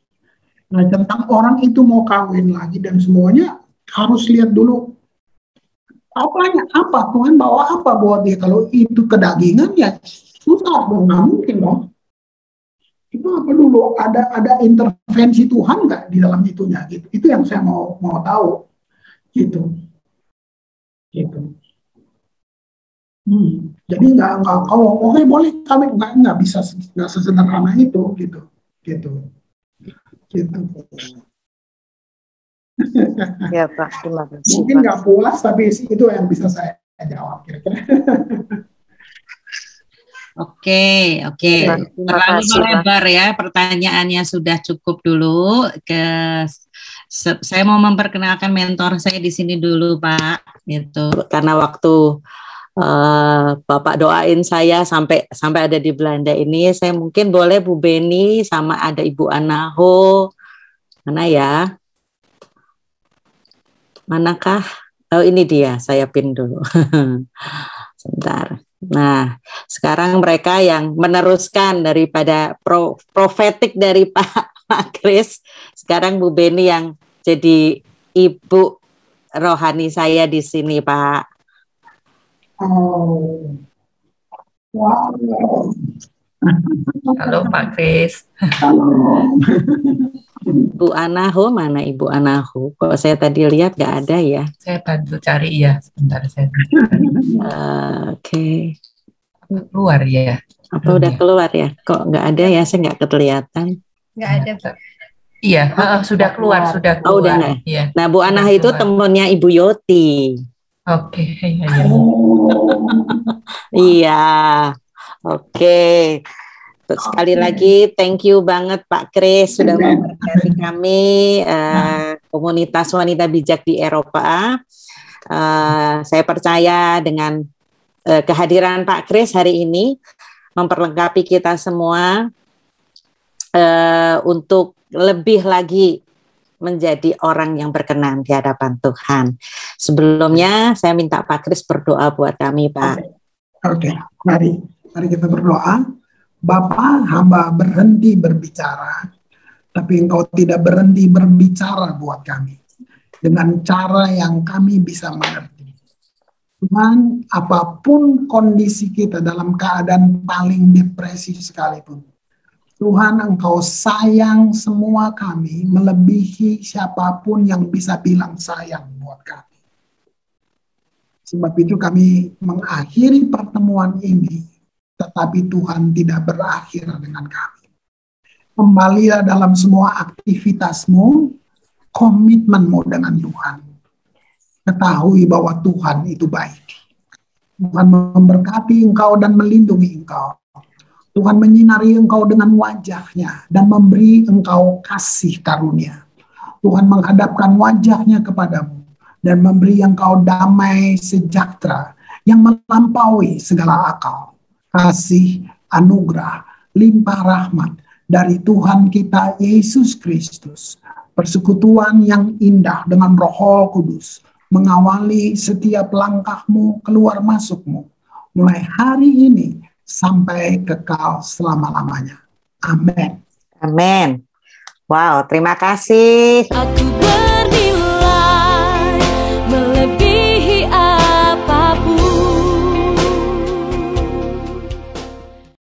Nah, tentang orang itu mau kawin lagi dan semuanya, harus lihat dulu apa Tuhan bawa apa buat dia. Kalau itu kedagingan ya susah dong, nggak mungkin dong. Itu apa dulu, ada intervensi Tuhan nggak di dalam itunya gitu. Itu yang saya mau tahu gitu. Jadi nggak kalau oke boleh kami nggak bisa, nggak sesederhana itu gitu. Ya Pak, terima kasih. Mungkin nggak puas, tapi itu yang bisa saya jawab kira-kira. Oke. Terlalu melebar ya, pertanyaannya sudah cukup dulu. Saya mau memperkenalkan mentor saya di sini dulu, Pak. Gitu. Karena waktu Bapak doain saya sampai ada di Belanda ini, saya mungkin boleh Bu Beni sama ada Ibu Anaho. Mana ya? Manakah? Oh ini dia, saya pin dulu. Sebentar. Nah, sekarang mereka yang meneruskan daripada profetik dari Pak Kris. Sekarang Bu Beni yang jadi ibu rohani saya di sini, Pak. Oh. Wow. Halo Pak Kris. Halo. Ibu Anaho, mana Ibu Anaho? Kok saya tadi lihat nggak ada ya? Saya bantu cari ya, sebentar saya. Oke. Keluar ya? Apa udah keluar ya? Kok nggak ada ya? Saya nggak kelihatan. Nggak ada Pak. Iya, sudah keluar. Oh udah nggak? Iya. Nah Bu Anaho itu temennya Ibu Yoti. Oke. Iya. Oke. Sekali lagi thank you banget Pak Kris sudah memberkati kami komunitas wanita bijak di Eropa. Saya percaya dengan kehadiran Pak Kris hari ini memperlengkapi kita semua untuk lebih lagi menjadi orang yang berkenan di hadapan Tuhan. Sebelumnya saya minta Pak Kris berdoa buat kami, Pak. Oke. Mari kita berdoa. Bapa, hamba berhenti berbicara, tapi Engkau tidak berhenti berbicara buat kami dengan cara yang kami bisa mengerti. Tuhan, apapun kondisi kita dalam keadaan paling depresi sekalipun, Tuhan, Engkau sayang semua kami melebihi siapapun yang bisa bilang sayang buat kami. Sebab itu kami mengakhiri pertemuan ini, tetapi Tuhan tidak berakhir dengan kami. Kembalilah dalam semua aktivitasmu, komitmenmu dengan Tuhan. Ketahui bahwa Tuhan itu baik. Tuhan memberkati engkau dan melindungi engkau. Tuhan menyinari engkau dengan wajahnya dan memberi engkau kasih karunia. Tuhan menghadapkan wajahnya kepadamu dan memberi engkau damai sejahtera yang melampaui segala akal. Kasih, anugerah, limpah rahmat dari Tuhan kita Yesus Kristus, persekutuan yang indah dengan Roh Kudus mengawali setiap langkahmu keluar masukmu mulai hari ini sampai kekal selama-lamanya. Amin. Amin. Wow, terima kasih.